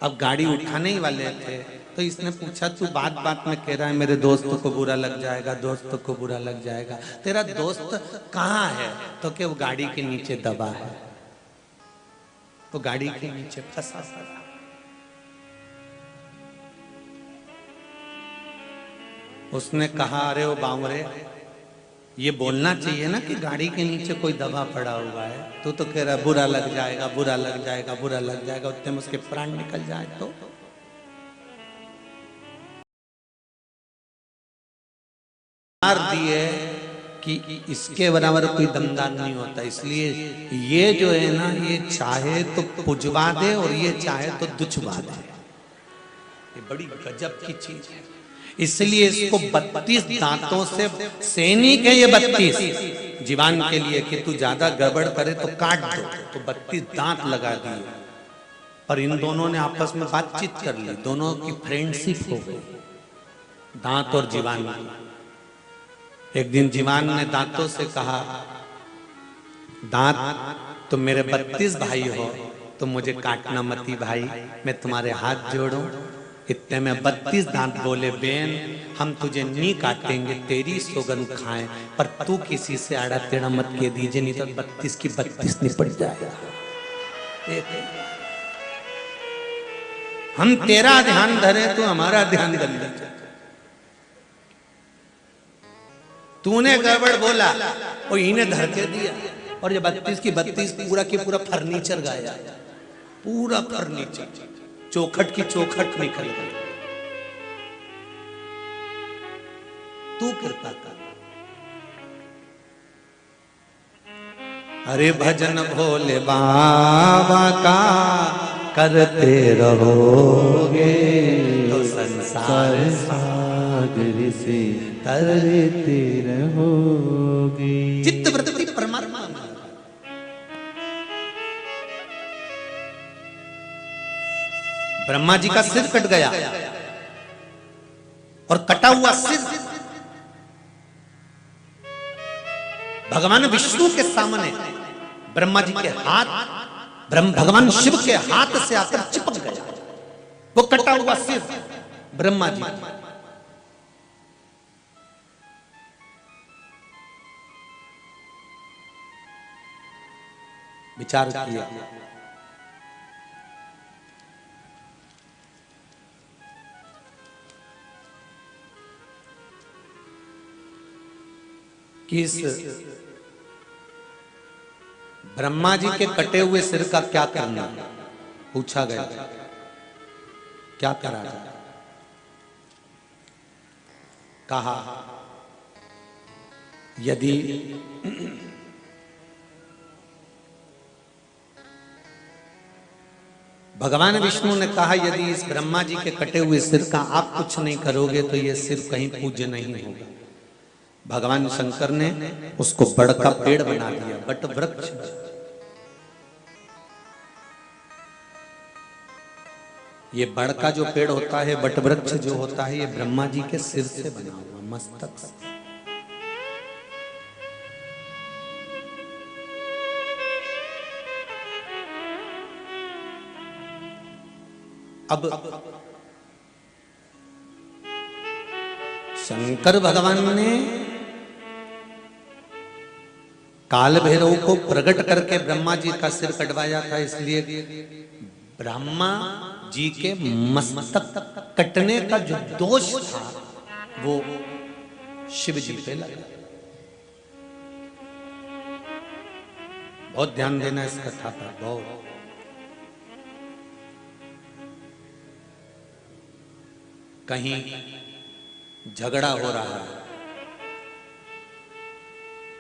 अब गाड़ी उठाने ही वाले थे तो इसने पूछा तू बात बात में कह रहा है मेरे दोस्तों को बुरा लग जाएगा, दोस्तों को बुरा लग जाएगा, तेरा दोस्त कहाँ है? तो क्या वो गाड़ी के नीचे दबा है, वो गाड़ी के नीचे फंसा पड़ा। उसने कहा अरे वो बावरे, ये बोलना चाहिए ना कि गाड़ी के नीचे कोई दबा पड़ा हुआ है, तू तो कह रहा बुरा लग जाएगा, बुरा लग जाएगा, बुरा लग जाएगा, उतने में उसके प्राण निकल जाए तो। मार दिए कि इसके बराबर कोई दमदार नहीं होता, इसलिए ये जो है ना, ये चाहे तो पुजवा दे और ये चाहे तो दुचवा दे। ये बड़ी गजब की चीज है। इसलिए इसको 32 दांतों से सैनिक है ये 32 जीवान के लिए कि तू ज्यादा गड़बड़ करे तो काट दो, तो 32 दांत लगा दिए। पर इन दोनों ने आपस में बातचीत कर ली, दोनों की फ्रेंडशिप हो गई, दांत और जीवान की। एक दिन जीवान ने दांतों से कहा, दांत तुम मेरे 32 भाई हो, तुम मुझे काटना मती भाई, मैं तुम्हारे हाथ जोड़ूं। इतने में 32 दांत बोले, बेन हम तुझे नहीं काटेंगे, तेरी सौगंध खाएं, पर तू किसी से आड़ा टेढ़ा मत कह दीजिए, नहीं तो 32 की 32 निपट जाएगा। हम तेरा ध्यान धरे तो हमारा ध्यान धर ले। तूने गड़बड़ बोला और इन्हें धर के दिया, और ये 32 की 32 पूरा की पूरा फर्नीचर गाया, पूरा फर्नीचर, चौखट की चौखट निकल गई। तू कृपा कर। अरे भजन भोले बाबा का करते रहोगे तो संसार सागर से तरते रहोगे। चित्त वृत्ति परमात्मा। ब्रह्मा जी का सिर कट गया, और कटा हुआ सिर भगवान विष्णु के सामने ब्रह्मा जी के हाथ, भगवान शिव के हाथ से आकर चिपक गया। वो कटा हुआ सिर ब्रह्मा जी, विचार किया, कि इस ब्रह्मा जी के कटे हुए सिर का क्या करना, पूछा गया, क्या करा जाए। कहा यदि भगवान विष्णु ने कहा, यदि इस ब्रह्मा जी के कटे हुए सिर का आप कुछ नहीं करोगे तो ये सिर कहीं पूज्य नहीं होगा। भगवान शंकर ने उसको बड़ का पेड़ बना दिया, बट वृक्ष। ये बड़ का जो पेड़ होता है, बट वृक्ष जो होता है, ये ब्रह्मा जी के सिर से बना हुआ, मस्तक से। अब शंकर भगवान ने काल भैरव को प्रकट करके ब्रह्मा जी का सिर कटवाया था, इसलिए ब्रह्मा जी के मस्तक कटने का जो दोष था वो शिव जी पे लगा। बहुत ध्यान देना इस कथा पर, बहुत। कहीं झगड़ा हो रहा है,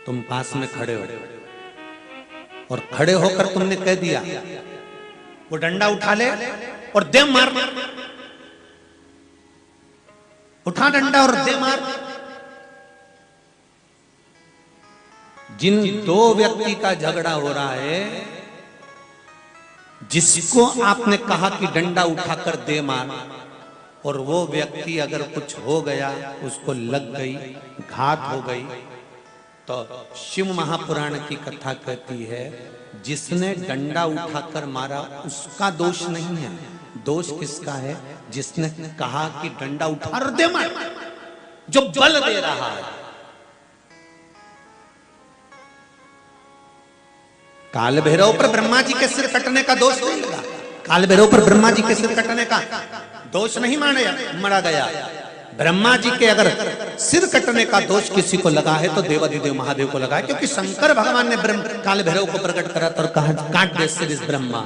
तुम पास में खड़े हो, और खड़े होकर तुमने कह दिया, वो डंडा उठा ले और दे मार, उठा डंडा और दे मार। जिन दो व्यक्ति का झगड़ा हो रहा है, जिसको आपने कहा कि डंडा उठाकर दे मार, और वो व्यक्ति अगर कुछ हो गया, उसको लग गई, घात हो गई, तो शिव महापुराण की कथा कहती है, जिसने डंडा उठाकर मारा उसका दोष नहीं है, दोष किसका है? जिसने कहा कि डंडा उठा और दे मार, जो बल दे रहा है। काल भैरव पर ब्रह्मा जी के सिर कटने का दोष नहीं लगा, काल भैरव पर ब्रह्मा जी के सिर कटने का दोष नहीं मरा गया। ब्रह्मा जी के अगर सिर कटने का दोष किसी को लगा है तो देवाधिदेव महादेव को लगा है, क्योंकि शंकर भगवान ने काल भैरव को प्रकट करा और कहा, काट दे सिर इस ब्रह्मा।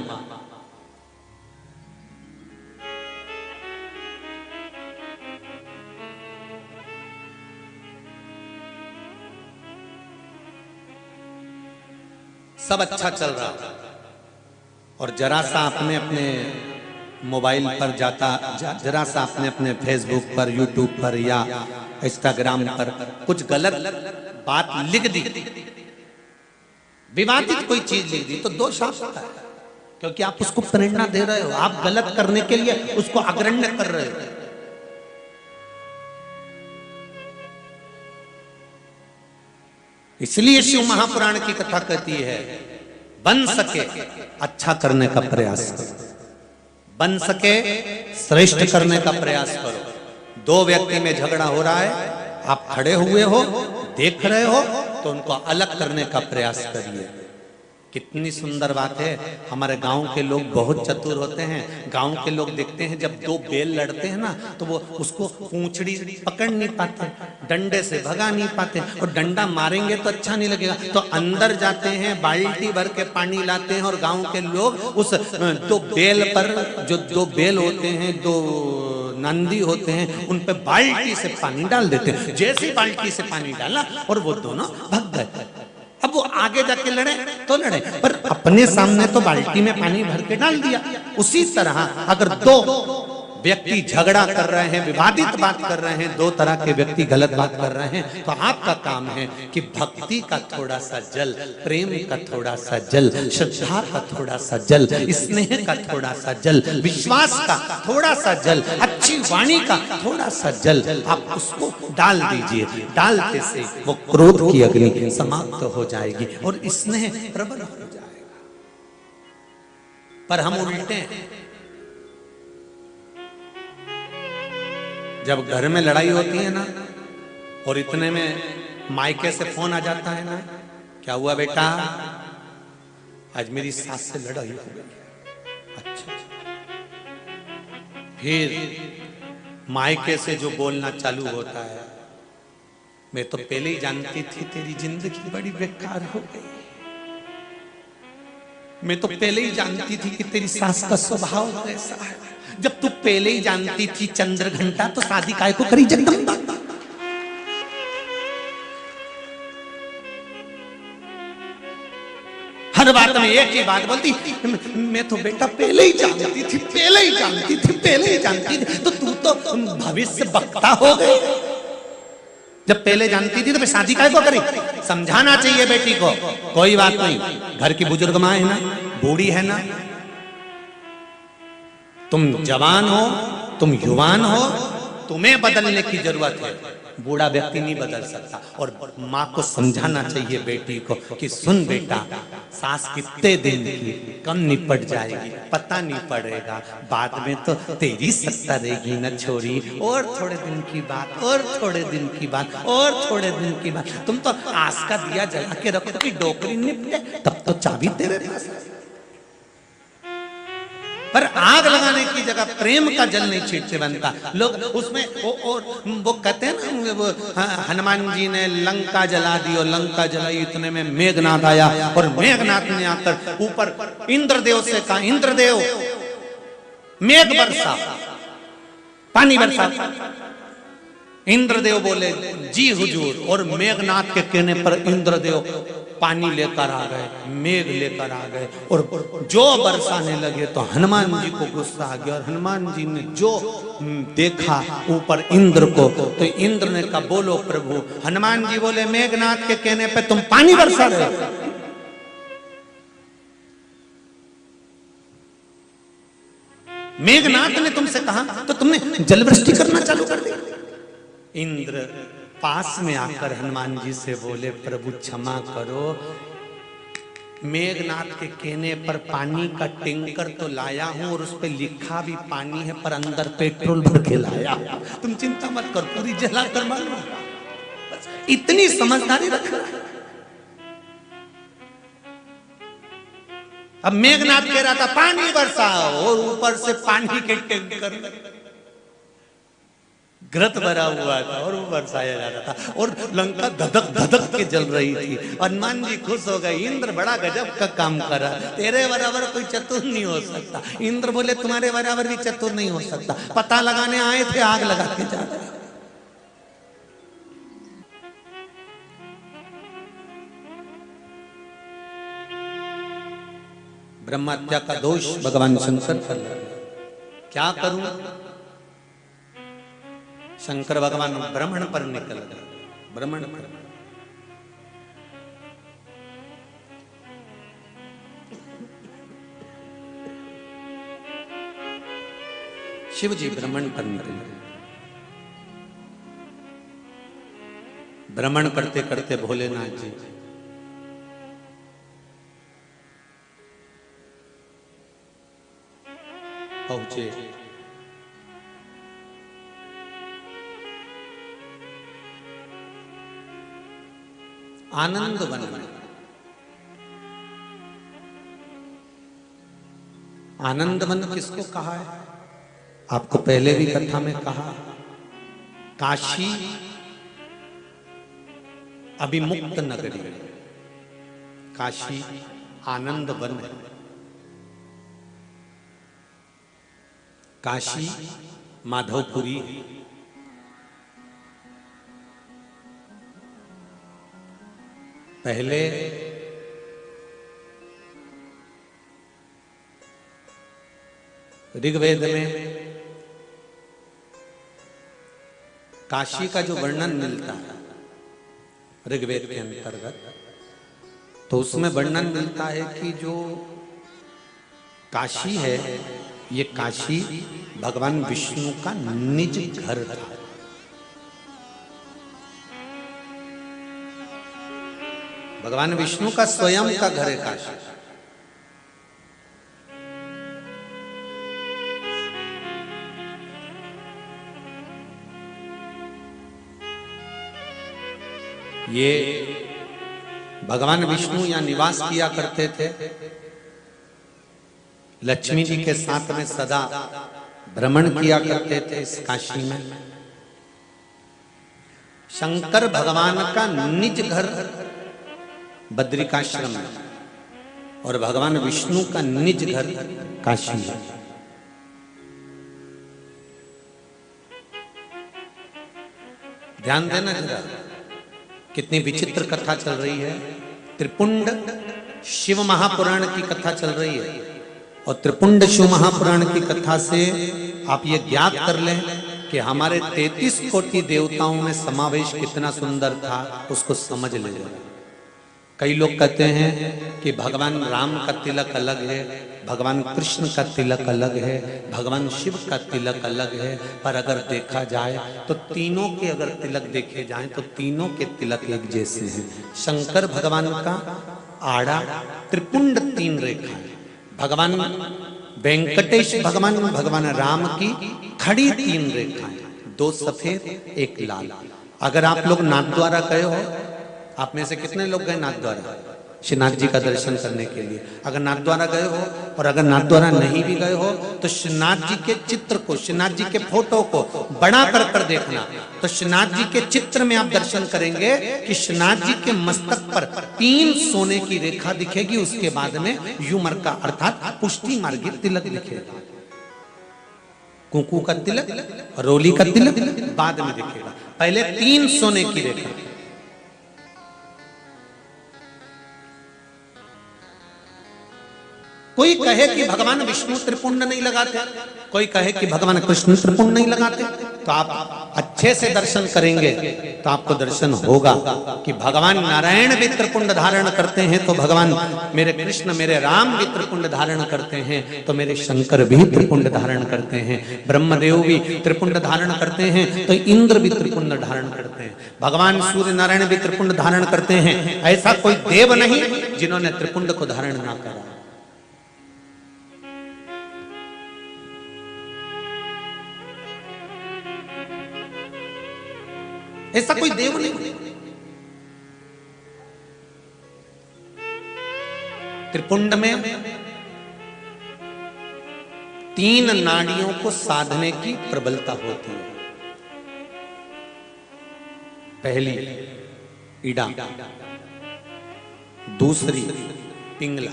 सब अच्छा चल रहा, और जरा सा अपने अपने मोबाइल पर जरा सा अपने अपने फेसबुक पर, यूट्यूब पर या इंस्टाग्राम पर कुछ गलत बात लिख दी, विवादित कोई चीज लिख दी, तो दोष आपका है, क्योंकि आप उसको प्रेरणा दे रहे हो, आप गलत करने के लिए उसको अग्रण्य कर रहे हो। इसलिए शिव महापुराण की कथा कहती है, बन सके अच्छा करने का प्रयास करो, बन सके श्रेष्ठ करने का प्रयास करो। दो व्यक्ति में झगड़ा हो रहा है, आप खड़े हुए हो, देख रहे हो, तो उनको अलग करने का प्रयास करिए। कितनी सुंदर बात है। हमारे गांव के लोग बहुत चतुर होते हैं। गांव के लोग देखते हैं जब दो बैल लड़ते हैं ना, तो वो उसको पूंछड़ी पकड़ नहीं पाते, डंडे से भगा नहीं पाते, और डंडा मारेंगे तो अच्छा नहीं लगेगा, तो अंदर जाते हैं, बाल्टी भर के पानी लाते हैं, और गांव के लोग उस दो बैल पर, जो दो बैल होते हैं, दो नंदी होते हैं, उन पे बाल्टी से पानी डाल देते हैं। जैसे बाल्टी से पानी डाला और वो दोनों भाग गए। अब वो आगे जाके लड़े तो लड़े, पर अपने सामने तो बाल्टी में पानी भर के डाल दिया। उसी तरह अगर दो व्यक्ति झगड़ा कर रहे हैं, विवादित बात कर रहे हैं, दो तरह के व्यक्ति गलत बात कर रहे हैं, तो आपका काम है कि भक्ति का थोड़ा सा जल, प्रेम का थोड़ा सा जल, श्रद्धा का थोड़ा सा जल, स्नेह का थोड़ा सा जल, विश्वास का थोड़ा सा जल, अच्छी वाणी का थोड़ा सा जल आप उसको डाल दीजिए। डालते से वो क्रोध की अग्नि समाप्त हो जाएगी और स्नेह प्रबल हो जाएगा। पर हम उल्टे हैं, जब घर में लड़ाई होती है ना, और इतने में मायके से फोन आ जाता है ना, क्या हुआ बेटा, आज मेरी सास से लड़ाई हो गई। अच्छा, फिर मायके से जो बोलना चालू होता है, मैं तो पहले ही जानती थी तेरी जिंदगी बड़ी बेकार हो गई, मैं तो पहले ही जानती थी कि तेरी सास का स्वभाव ऐसा है। जब तू पहले ही जानती थी चंद्र घंटा, तो शादी काय को करी जगदम्बा। हर बात में एक ही बात बोलती, मैं तो बेटा पहले ही जानती थी, पहले ही जानती थी, पहले ही जानती थी। तो तू तो भविष्य वक्ता हो गई। जब पहले जानती थी तो फिर शादी काय को करी। समझाना चाहिए बेटी को, कोई बात नहीं, घर की बुजुर्ग माँ है ना, बूढ़ी है ना, तुम जवान हो, तुम युवान हो, तुम्हें बदलने की जरूरत है, बूढ़ा व्यक्ति नहीं बदल सकता। और माँ को समझाना चाहिए बेटी को कि सुन बेटा, सास कितने दिन की कम निपट जाएगी, पता नहीं पड़ेगा, बाद में तो तेरी सत्ता रहेगी न छोरी। और थोड़े दिन की बात, और थोड़े दिन की बात, और थोड़े दिन की बात, तुम तो आस का दिया जला के रखो कि डोकरी निपटे, तब तो चाबी तेरे पास। पर आग लगाने की जगह प्रेम का जल नहीं छींटते बनता। लोग उसमें वो कहते हैं ना, वो हनुमान जी ने लंका जला दी, और लंका जलाई, इतने में मेघनाथ आया, और मेघनाथ ने आकर ऊपर इंद्रदेव से कहा, इंद्रदेव मेघ बरसा, पानी बरसा। इंद्रदेव बोले जी हुजूर, और मेघनाथ के कहने पर इंद्रदेव पानी लेकर आ गए, मेघ लेकर आ गए, और जो बरसाने लगे तो हनुमान जी को गुस्सा आ गया। और हनुमान जी ने जो देखा ऊपर इंद्र को, तो इंद्र ने कहा बोलो प्रभु। हनुमान जी बोले मेघनाथ के कहने पे तुम पानी बरसा रहे हो। मेघनाथ ने तुमसे कहा तो तुमने जलवृष्टि करना चालू कर दी। इंद्र पास में आकर हनुमान जी से बोले प्रभु क्षमा करो, मेघनाथ के कहने पर पानी का टैंकर तो लाया हूं, और उस पे लिखा भी पानी है, पर अंदर पेट्रोल भर के लाया। तुम चिंता मत कर, पूरी जला कर मारो। इतनी समझदारी रखना। अब मेघनाथ कह रहा था पानी बरसाओ, और ऊपर से पानी के टैंकर घृत भरा हुआ था और वो बरसाया जा रहा था, और लंका धधक धधक के जल रही थी। हनुमान जी खुश हो गए, इंद्र बड़ा गजब का काम करा, तेरे बराबर कोई चतुर नहीं हो सकता। इंद्र बोले तुम्हारे बराबर भी चतुर नहीं हो सकता, पता लगाने आए थे, आग लगा के जा रहे। ब्रह्म हत्या का दोष भगवान शंकर पर लगा। क्या करूं? शंकर भगवान ब्राह्मण पर निकल गए, ब्राह्मण पर। शिव जी ब्राह्मण पर निकले। भ्रमण करते करते भोलेनाथ जी पहुंचे। आनंद वन में। आनंद वन किसको कहा है? आपको पहले भी कथा में कहा, काशी अभिमुक्त नगरी, काशी आनंद वन है। काशी माधवपुरी है। पहले ऋग्वेद में काशी का जो वर्णन मिलता है ऋग्वेद के अंतर्गत, तो उसमें वर्णन मिलता है कि जो काशी है, ये काशी भगवान विष्णु का निज घर था। भगवान विष्णु का स्वयं का घर है काशी। ये भगवान विष्णु यहाँ निवास किया करते थे। लक्ष्मी जी के साथ में सदा भ्रमण किया करते थे इस काशी में। शंकर भगवान का निज घर बद्रिकाश्रम है और भगवान विष्णु का निज घर काशी है। ध्यान देना जरा, कितनी विचित्र कथा चल रही है। त्रिपुंड शिव महापुराण की कथा चल रही है और त्रिपुंड शिव महापुराण की कथा से आप ये ज्ञात कर लें कि हमारे 33 कोटि देवताओं में समावेश कितना सुंदर था, उसको समझ ले। कई लोग कहते हैं कि भगवान राम का तिलक अलग है, भगवान कृष्ण का तिलक अलग है, भगवान शिव का तिलक अलग है, पर अगर देखा जाए तो तीनों के अगर तिलक देखे जाएं तो तीनों के तिलक एक जैसे हैं। शंकर भगवान का आड़ा त्रिपुंड 3 रेखा है, भगवान वेंकटेश भगवान राम की खड़ी 3 रेखाएं, 2 सफेद 1 लाल। अगर आप लोग नाथद्वारा गए हो, आप में से कितने लोग गए नाथद्वारा श्रीनाथ जी का दर्शन करने के लिए? अगर नाथद्वारा गए हो और अगर नाथद्वारा नहीं भी गए हो तो श्रीनाथ जी के चित्र को, श्रीनाथ जी के फोटो को बड़ा कर देखना, तो श्रीनाथ जी के चित्र में आप दर्शन करेंगे कि श्रीनाथ जी के मस्तक पर 3 सोने की रेखा दिखेगी। उसके बाद में युमर का अर्थात पुष्टि मार्गी तिलक दिखेगा। कुंकू का तिलक, रोली का तिलक बाद में दिखेगा, पहले 3 सोने की रेखा। कोई कहे कि भगवान विष्णु त्रिपुंड नहीं लगाते, कोई कहे कि भगवान कृष्ण त्रिपुंड नहीं लगाते, तो आप अच्छे से दर्शन करेंगे तो आपको दर्शन होगा कि भगवान नारायण भी त्रिपुंड धारण करते हैं, तो भगवान मेरे कृष्ण मेरे राम भी त्रिपुंड धारण करते हैं, तो मेरे शंकर भी त्रिपुंड धारण करते हैं, ब्रह्मदेव भी त्रिपुंड धारण करते हैं, तो इंद्र भी त्रिपुंड धारण करते हैं, भगवान सूर्य नारायण भी त्रिपुंड धारण करते हैं। ऐसा कोई देव नहीं जिन्होंने त्रिपुंड को धारण ना करा। ऐसा कोई देव नहीं। त्रिपुंड में 3 नाड़ियों को साधने की प्रबलता होती है। पहली इड़ा, दूसरी पिंगला,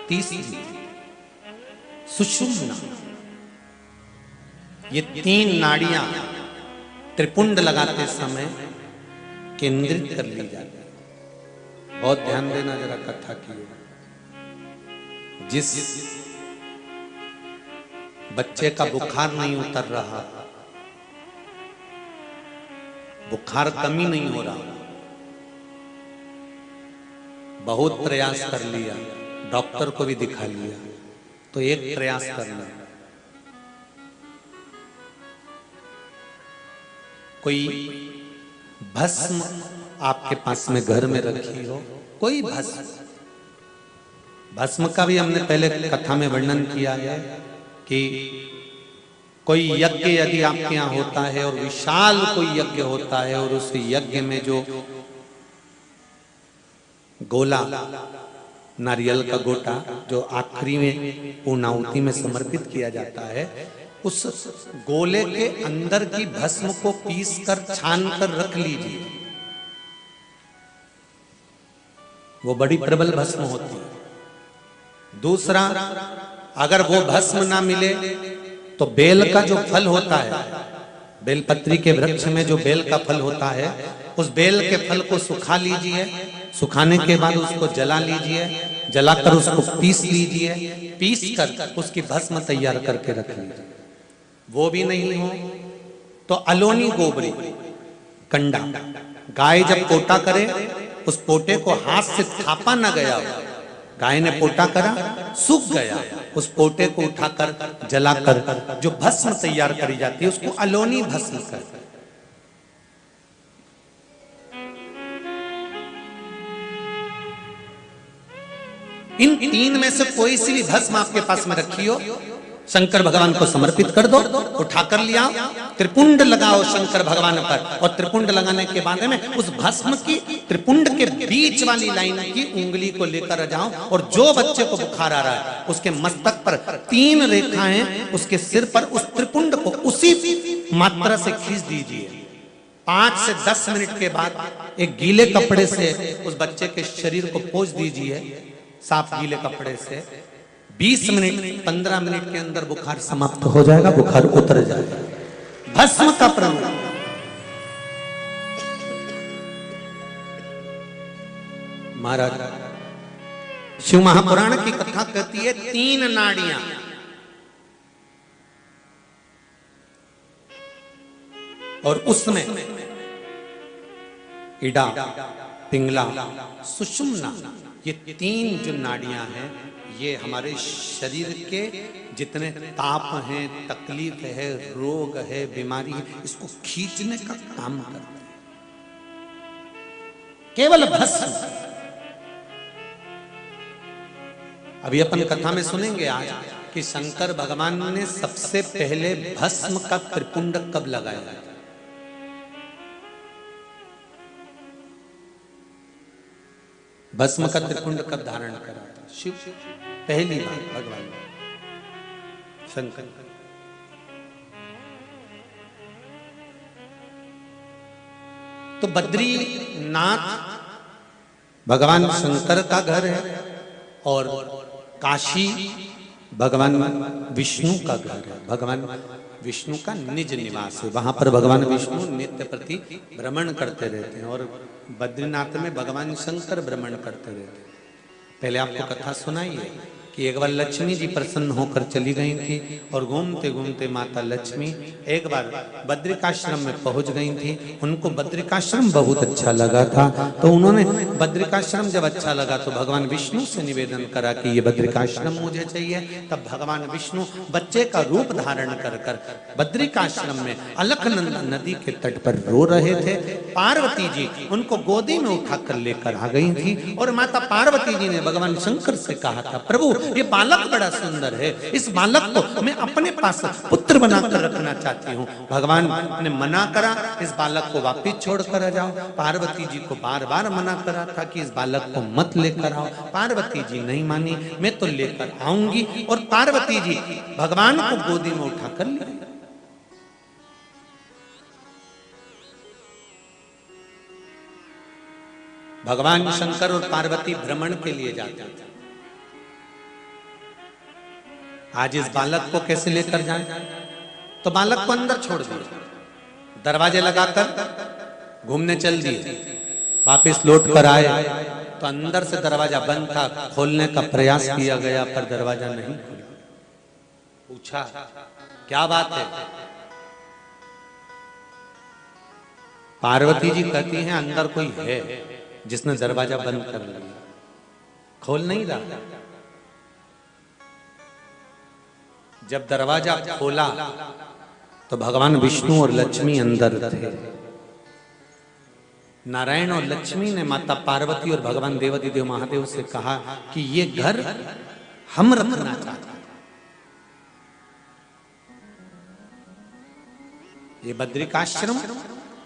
तीसरी सुषुम्ना। ये 3 नाड़ियां त्रिपुंड लगाते समय केंद्रित कर ली जाती है। बहुत ध्यान देना जरा कथा की। जिस बच्चे का बुखार नहीं उतर रहा, बुखार कमी नहीं हो रहा, बहुत प्रयास कर लिया, डॉक्टर को भी दिखा लिया, तो एक प्रयास करना, कोई भस्म आपके पास में घर में रखी हो, कोई भस्म, भस्म का भी हमने पहले कथा में वर्णन किया है कि कोई यज्ञ यदि आपके यहाँ होता है और विशाल कोई यज्ञ होता है और उस यज्ञ में जो गोला, नारियल का गोटा जो आखिरी में पूर्णाहुति में समर्पित किया जाता है, उस गोले के अंदर की भस्म को पीस कर छान कर रख लीजिए। वो बड़ी प्रबल भस्म होती है। दूसरा, अगर वो भस्म ना मिले तो बेल का जो फल होता है, बेलपत्री के वृक्ष में जो बेल का फल होता है, उस बेल के फल को सुखा लीजिए, सुखाने के बाद उसको जला लीजिए, जलाकर उसको पीस लीजिए, पीस कर उसकी भस्म तैयार करके रख लीजिए। वो भी नहीं हो तो अलोनी गोबरी, कंडा, गाय जब पोटा करे उस पोटे को हाथ से थापा ना गया हो, गाय ने पोटा करा, सूख गया, उस पोटे को उठाकर जलाकर जो भस्म तैयार करी जाती है उसको अलोनी भस्म कहते हैं। इन तीन में से कोई सी भी भस्म आपके पास में रखी हो, शंकर भगवान को समर्पित कर दो, उठाकर लिया, त्रिपुंड लगाओ शंकर भगवान पर, और त्रिपुंड लगाने के बाद में उस भस्म की त्रिपुंड के बीच वाली लाइन की उंगली को लेकर जाओ और जो बच्चे को बुखार आ रहा है उसके मस्तक पर 3 रेखाएं उसके सिर पर उस त्रिपुंड को उसी मात्रा से खींच दीजिए। 5 से 10 मिनट के बाद एक गीले कपड़े से उस बच्चे के शरीर को पोंछ दीजिए, साफ गीले कपड़े से। 20 मिनट 15 मिनट के अंदर बुखार समाप्त हो जाएगा, बुखार उतर जाएगा। भस्म का प्रयोग। महाराज, शिव महापुराण की कथा कहती है 3 नाड़ियां, और उसमें इडा, पिंगला, सुषुम्ना, ये 3 जो नाड़ियां हैं, ये हमारे शरीर के जितने ताप हैं, तकलीफ है, रोग है, बीमारी है, इसको खींचने का काम करते हैं। केवल भस्म। अभी अपन कथा में सुनेंगे आज कि शंकर भगवान ने सबसे पहले भस्म का त्रिपुंड कब लगाया। भस्म का त्रिपुंड कब धारण करा था? शिव पहली बार भगवान शंकर। तो बद्रीनाथ भगवान शंकर का घर है और काशी भगवान विष्णु का घर है, भगवान विष्णु का निज निवास है। वहां पर भगवान विष्णु नित्य प्रति भ्रमण करते रहते हैं और बद्रीनाथ में भगवान शंकर भ्रमण करते रहते हैं। पहले आपको कथा सुनाई है कि एक बार लक्ष्मी जी प्रसन्न होकर चली गई थी और घूमते घूमते माता लक्ष्मी एक बार बद्रिकाश्रम में पहुंच गई थी। उनको बद्रिकाश्रम बहुत अच्छा लगा था, तो उन्होंने बद्रिकाश्रम जब अच्छा लगा तो भगवान विष्णु से निवेदन करा कि ये बद्रिकाश्रम मुझे चाहिए। तब भगवान विष्णु बच्चे का रूप धारण कर कर बद्रिकाश्रम में अलकनंदा नदी के तट पर रो रहे थे। पार्वती जी उनको गोदी में उठाकर लेकर आ गई थी और माता पार्वती जी ने भगवान शंकर से कहा था, प्रभु ये बालक बड़ा सुंदर है, इस बालक को मैं अपने पास पुत्र बनाकर रखना चाहती हूँ। भगवान ने मना करा, इस बालक को वापिस छोड़कर आ जाओ। पार्वती जी को बार बार मना करा था कि इस बालक को मत लेकर आओ। पार्वती जी नहीं मानी, मैं तो लेकर आऊंगी। और पार्वती जी भगवान को गोदी में उठाकर ले गई। भगवान शंकर और पार्वती भ्रमण के लिए जाते थे। आज इस बालक को कैसे लेकर जाए? तो बालक को अंदर छोड़ दिया, दरवाजे लगाकर घूमने चल दिए। वापिस लौट कर आए तो तो अंदर से दरवाजा बंद था, खोलने का प्रयास किया गया पर दरवाजा नहीं खुला। पूछा क्या बात है? पार्वती जी कहती हैं अंदर कोई है जिसने दरवाजा बंद कर लिया, खोल नहीं रहा। जब दरवाजा खोला तो भगवान विष्णु और लक्ष्मी अंदर थे। नारायण और लक्ष्मी ने माता पार्वती और भगवान देवाधिदेव महादेव से कहा कि ये घर हम रखना चाहते हैं, ये बद्रिकाश्रम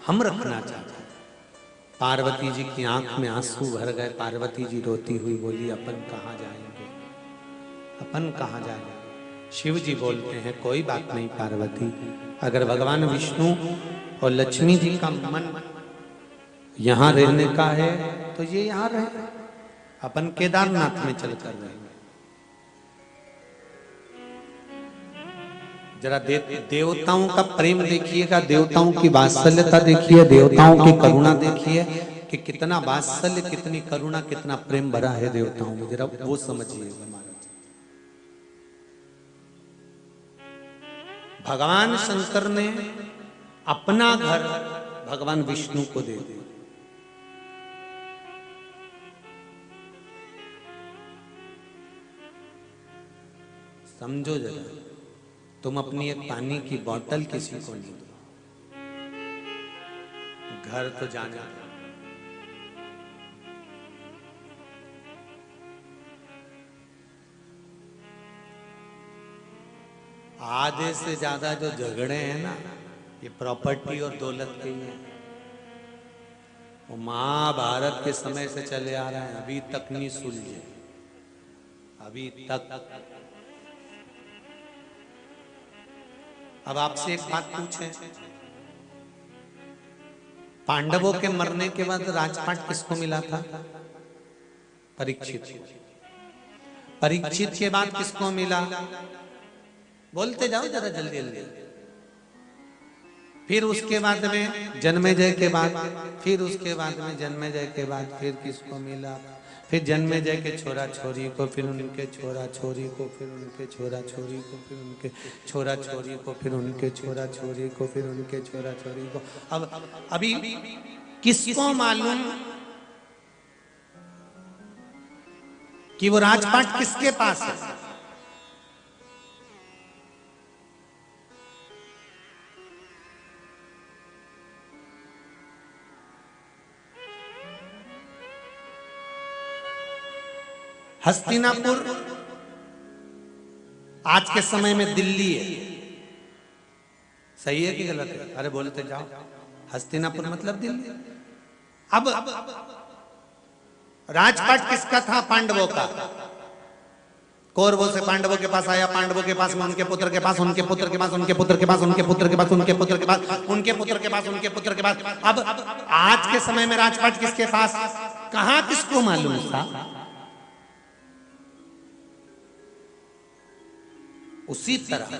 हम रखना चाहते हैं। पार्वती जी की आंख में आंसू भर गए। पार्वती जी रोती हुई बोली अपन कहाँ जाएंगे, अपन कहाँ जाएंगे? शिव जी बोलते हैं कोई बात नहीं पार्वती, अगर भगवान विष्णु और लक्ष्मी जी का मन यहां रहने का है तो ये यहां रहे, अपन केदारनाथ में चलकर रहेंगे। जरा देवताओं का प्रेम देखिएगा, देवताओं की वात्सल्यता देखिए, देवताओं की करुणा देखिए कि कितना वात्सल्य, कितनी करुणा, कितना प्रेम भरा है देवताओं में, जरा वो समझिएगा। भगवान शंकर ने अपना घर भगवान विष्णु को दे दिया। समझो जरा, तुम अपनी एक पानी की बोतल किसी को नहीं दो, घर तो जाना। आधे से ज्यादा जो झगड़े हैं ना, ये प्रॉपर्टी और दौलत के ही हैं। वो महाभारत के समय से चले आ रहे हैं, अभी तक नहीं सुलझे, अभी तक। अब आपसे एक बात पूछें, पांडवों के मरने के बाद राजपाट किसको मिला था? परीक्षित। परीक्षित के बाद किसको मिला? बोलते जाओ जरा जल्दी जल्दी। फिर उसके बाद में जन्मेजय के बाद, फिर उसके बाद में जन्मेजय के बाद फिर किसको मिला? फिर जन्मेजय के छोरा छोरी को, फिर उनके छोरा छोरी को, फिर उनके छोरा छोरी को, फिर उनके छोरा छोरी को, फिर उनके छोरा छोरी को, फिर उनके छोरा छोरी को। अब अभी किसको मालूम कि वो राजपाट किसके पास है? हस्तिनापुर आज के समय में दिल्ली है, सही है कि गलत है? अरे बोलते जाओ। हस्तिनापुर मतलब दिल्ली। अब राजपाट किसका था? पांडवों का। कौरवों से पांडवों के पास आया, पांडवों के पास में उनके पुत्र के पास, उनके पुत्र के पास, उनके पुत्र के पास, उनके पुत्र के पास, उनके पुत्र के पास, उनके पुत्र के पास, उनके पुत्र के पास। अब आज के समय में राजपाट किसके पास? कहां किसको मालूम था? उसी तरह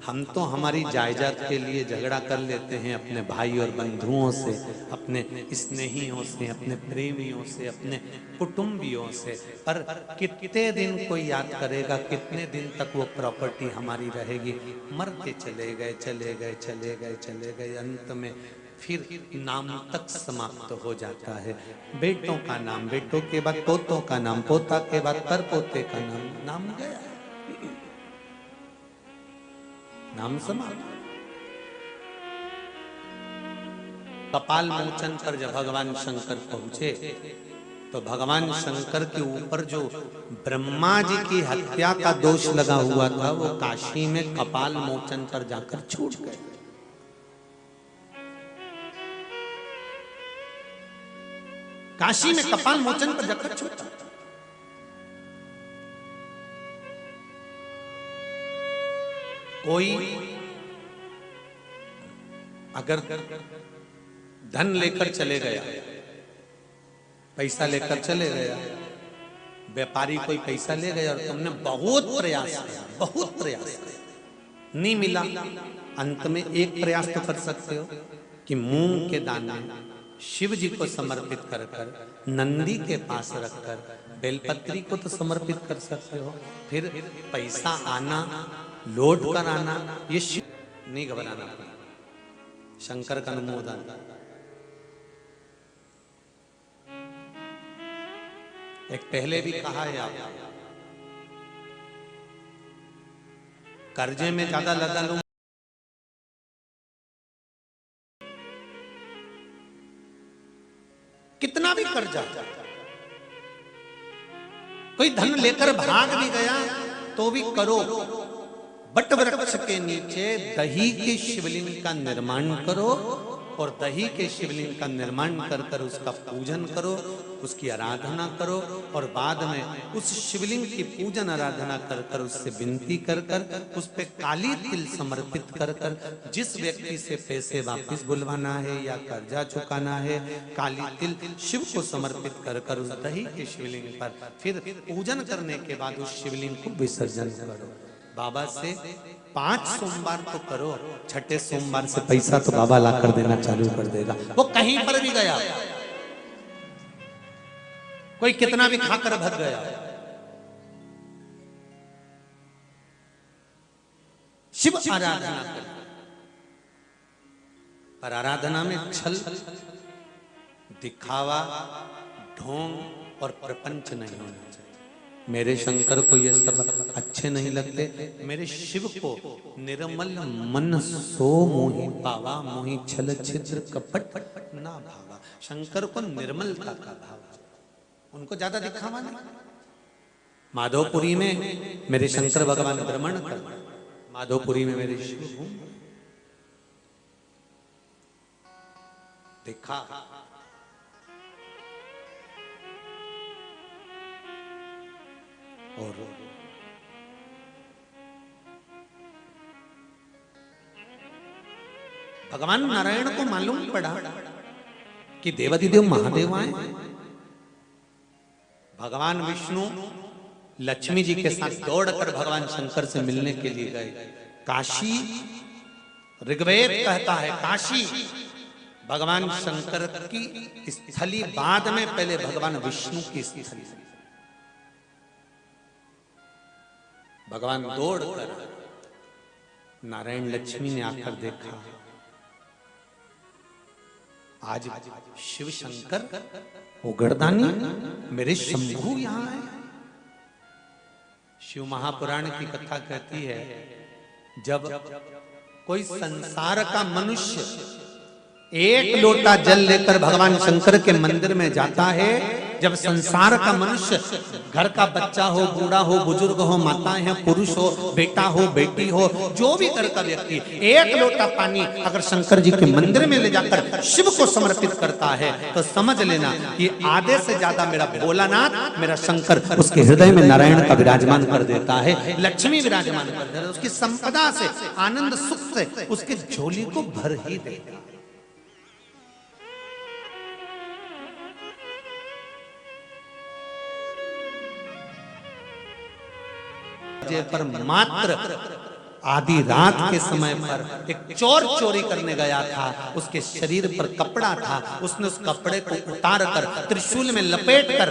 हम तो हमारी जायदाद के लिए झगड़ा कर लेते हैं अपने भाई और बंधुओं से, अपने स्नेहियों से, अपने प्रेमियों से, अपने कुटुंबियों से, पर कितने दिन कोई याद करेगा? कितने दिन तक वो प्रॉपर्टी हमारी रहेगी? मरते चले गए, चले गए, चले गए, चले गए, अंत में फिर नाम तक समाप्त हो जाता है। बेटों का नाम, बेटों के बाद पोतों का नाम, पोता के बाद परपोते का नाम, नाम गया, नाम समाप्त। कपाल मोचन पर जब भगवान शंकर पहुंचे तो भगवान शंकर के ऊपर जो ब्रह्मा जी की हत्या का दोष लगा हुआ था वो काशी में कपाल मोचन पर जाकर छूट गए। काशी में कपाल मोचन पर जाकर छूटा। कोई अगर धन लेकर चले गया, पैसा लेकर चले गया, व्यापारी कोई पैसा ले गया और तुमने बहुत प्रयास किया, बहुत प्रयास किया, नहीं मिला, अंत में एक प्रयास तो कर सकते हो कि मूंग के दाने शिव जी को समर्पित कर कर, नंदी के पास रखकर बेलपत्री को तो समर्पित कर सकते हो, फिर पैसा आना लौट कर आना ये शिव नहीं घबराना, शंकर का अनुमोदन। एक पहले भी कहा है आप, कर्जे में ज्यादा लगा लूं, कितना भी कर्जा, कोई धन लेकर भाग भी गया तो भी करो, बट वृक्ष के नीचे दही के शिवलिंग का निर्माण करो और दही के शिवलिंग का निर्माण कर कर उसका पूजन करो, उसकी आराधना करो और बाद में उस शिवलिंग की पूजन आराधना कर कर उससे विनती कर कर उस पे काली तिल समर्पित कर कर जिस व्यक्ति से पैसे वापस बुलवाना है या कर्जा चुकाना है, काली तिल शिव को समर्पित कर कर उस दही के शिवलिंग पर फिर पूजन करने के बाद उस शिवलिंग को विसर्जन करो। बाबा से 5 सोमवार तो करो, छठे सोमवार से पैसा तो बाबा ला कर देना चालू कर देगा। वो कहीं पर भी गया, कोई कितना भी खाकर भग गया, शिव आराधना कर, पर आराधना में छल, दिखावा, ढोंग और प्रपंच नहीं होना चाहिए। मेरे शंकर को ये सब अच्छे नहीं लगते। मेरे शिव को निर्मल मन सो मोहि पावा, मोहि छल छिद्र कपट ना भावा। शंकर को निर्मलता का भाव, उनको ज्यादा दिखावा नहीं। माधोपुरी में मेरे शंकर भगवान भ्रमण कर, माधोपुरी में मेरे शिव घूम देखा, और भगवान नारायण को मालूम पड़ा कि देवाधिदेव महादेव आए। भगवान विष्णु लक्ष्मी जी के साथ दौड़कर भगवान शंकर से मिलने के लिए गए। काशी, ऋग्वेद कहता है काशी भगवान शंकर की स्थली, बाद में पहले भगवान विष्णु की स्थली। भगवान दौड़कर, नारायण लक्ष्मी ने आकर देखा, आज शिव शंकर उगड़दानी मेरे शंभु यहां है। शिव महापुराण की कथा कहती है, जब कोई संसार का मनुष्य एक लोटा जल लेकर भगवान शंकर के मंदिर में जाता है, जब संसार का मनुष्य, घर का बच्चा हो, बूढ़ा हो, बुजुर्ग हो, माताएं हैं, पुरुष हो, बेटा हो, बेटी हो, जो भी घर का व्यक्ति एक लोटा पानी अगर शंकर जी के मंदिर में ले जाकर शिव को समर्पित करता है तो समझ लेना कि आधे से ज्यादा मेरा भोलानाथ, मेरा शंकर उसके हृदय में नारायण का विराजमान कर देता है, लक्ष्मी विराजमान कर देता है, उसकी संपदा से, आनंद सुख से उसकी झोली को भर ही देता है। पर मात्र आधी रात के समय पर एक चोर चोरी करने गया था, उसके शरीर पर कपड़ा था, उसने उस कपड़े को उतार कर त्रिशूल में लपेट कर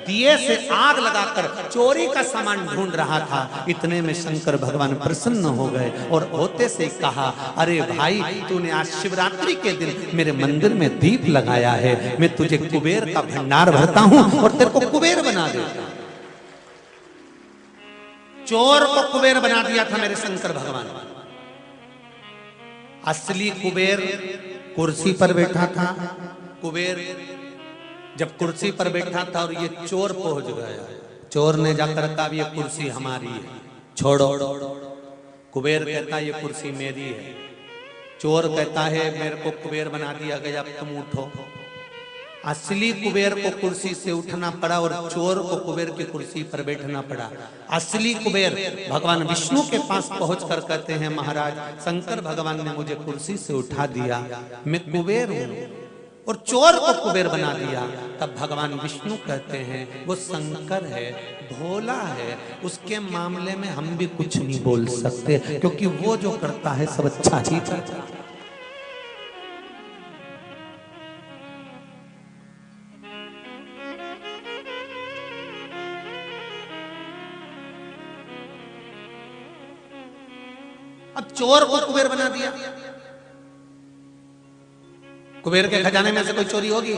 दिए से आग लगाकर चोरी का सामान ढूंढ रहा था। इतने में शंकर भगवान प्रसन्न हो गए और होते से कहा, अरे भाई, तूने आज शिवरात्रि के दिन मेरे मंदिर में दीप लगाया है, मैं तुझे कुबेर का भंडार भरता हूं और तेरे को कुबेर बना देता हूं। चोर को कुबेर बना दिया था मेरे शंकर भगवान। असली कुबेर कुर्सी पर बैठा था। कुबेर जब कुर्सी पर बैठा था और ये चोर पहुंच गया, चोर ने जाकर कहा, ये कुर्सी हमारी है, छोड़ो। कुबेर कहता, ये कुर्सी मेरी है। चोर कहता है, मेरे को कुबेर बना दिया गया, अब तुम उठो। असली कुबेर को कुर्सी से उठना पड़ा और चोर को कुबेर की कुर्सी पर बैठना पड़ा। असली कुबेर भगवान विष्णु के पास पहुंचकर कहते हैं, महाराज, शंकर भगवान ने मुझे कुर्सी से उठा दिया, मैं कुबेर हूं, और चोर को कुबेर बना दिया। तब भगवान विष्णु कहते हैं, वो शंकर है, भोला है, उसके मामले में हम भी कुछ नहीं बोल सकते, क्योंकि वो जो करता है सब अच्छा ही करता है। अब चोर को कुबेर बना दिया। कुबेर के खजाने में से कोई चोरी होगी?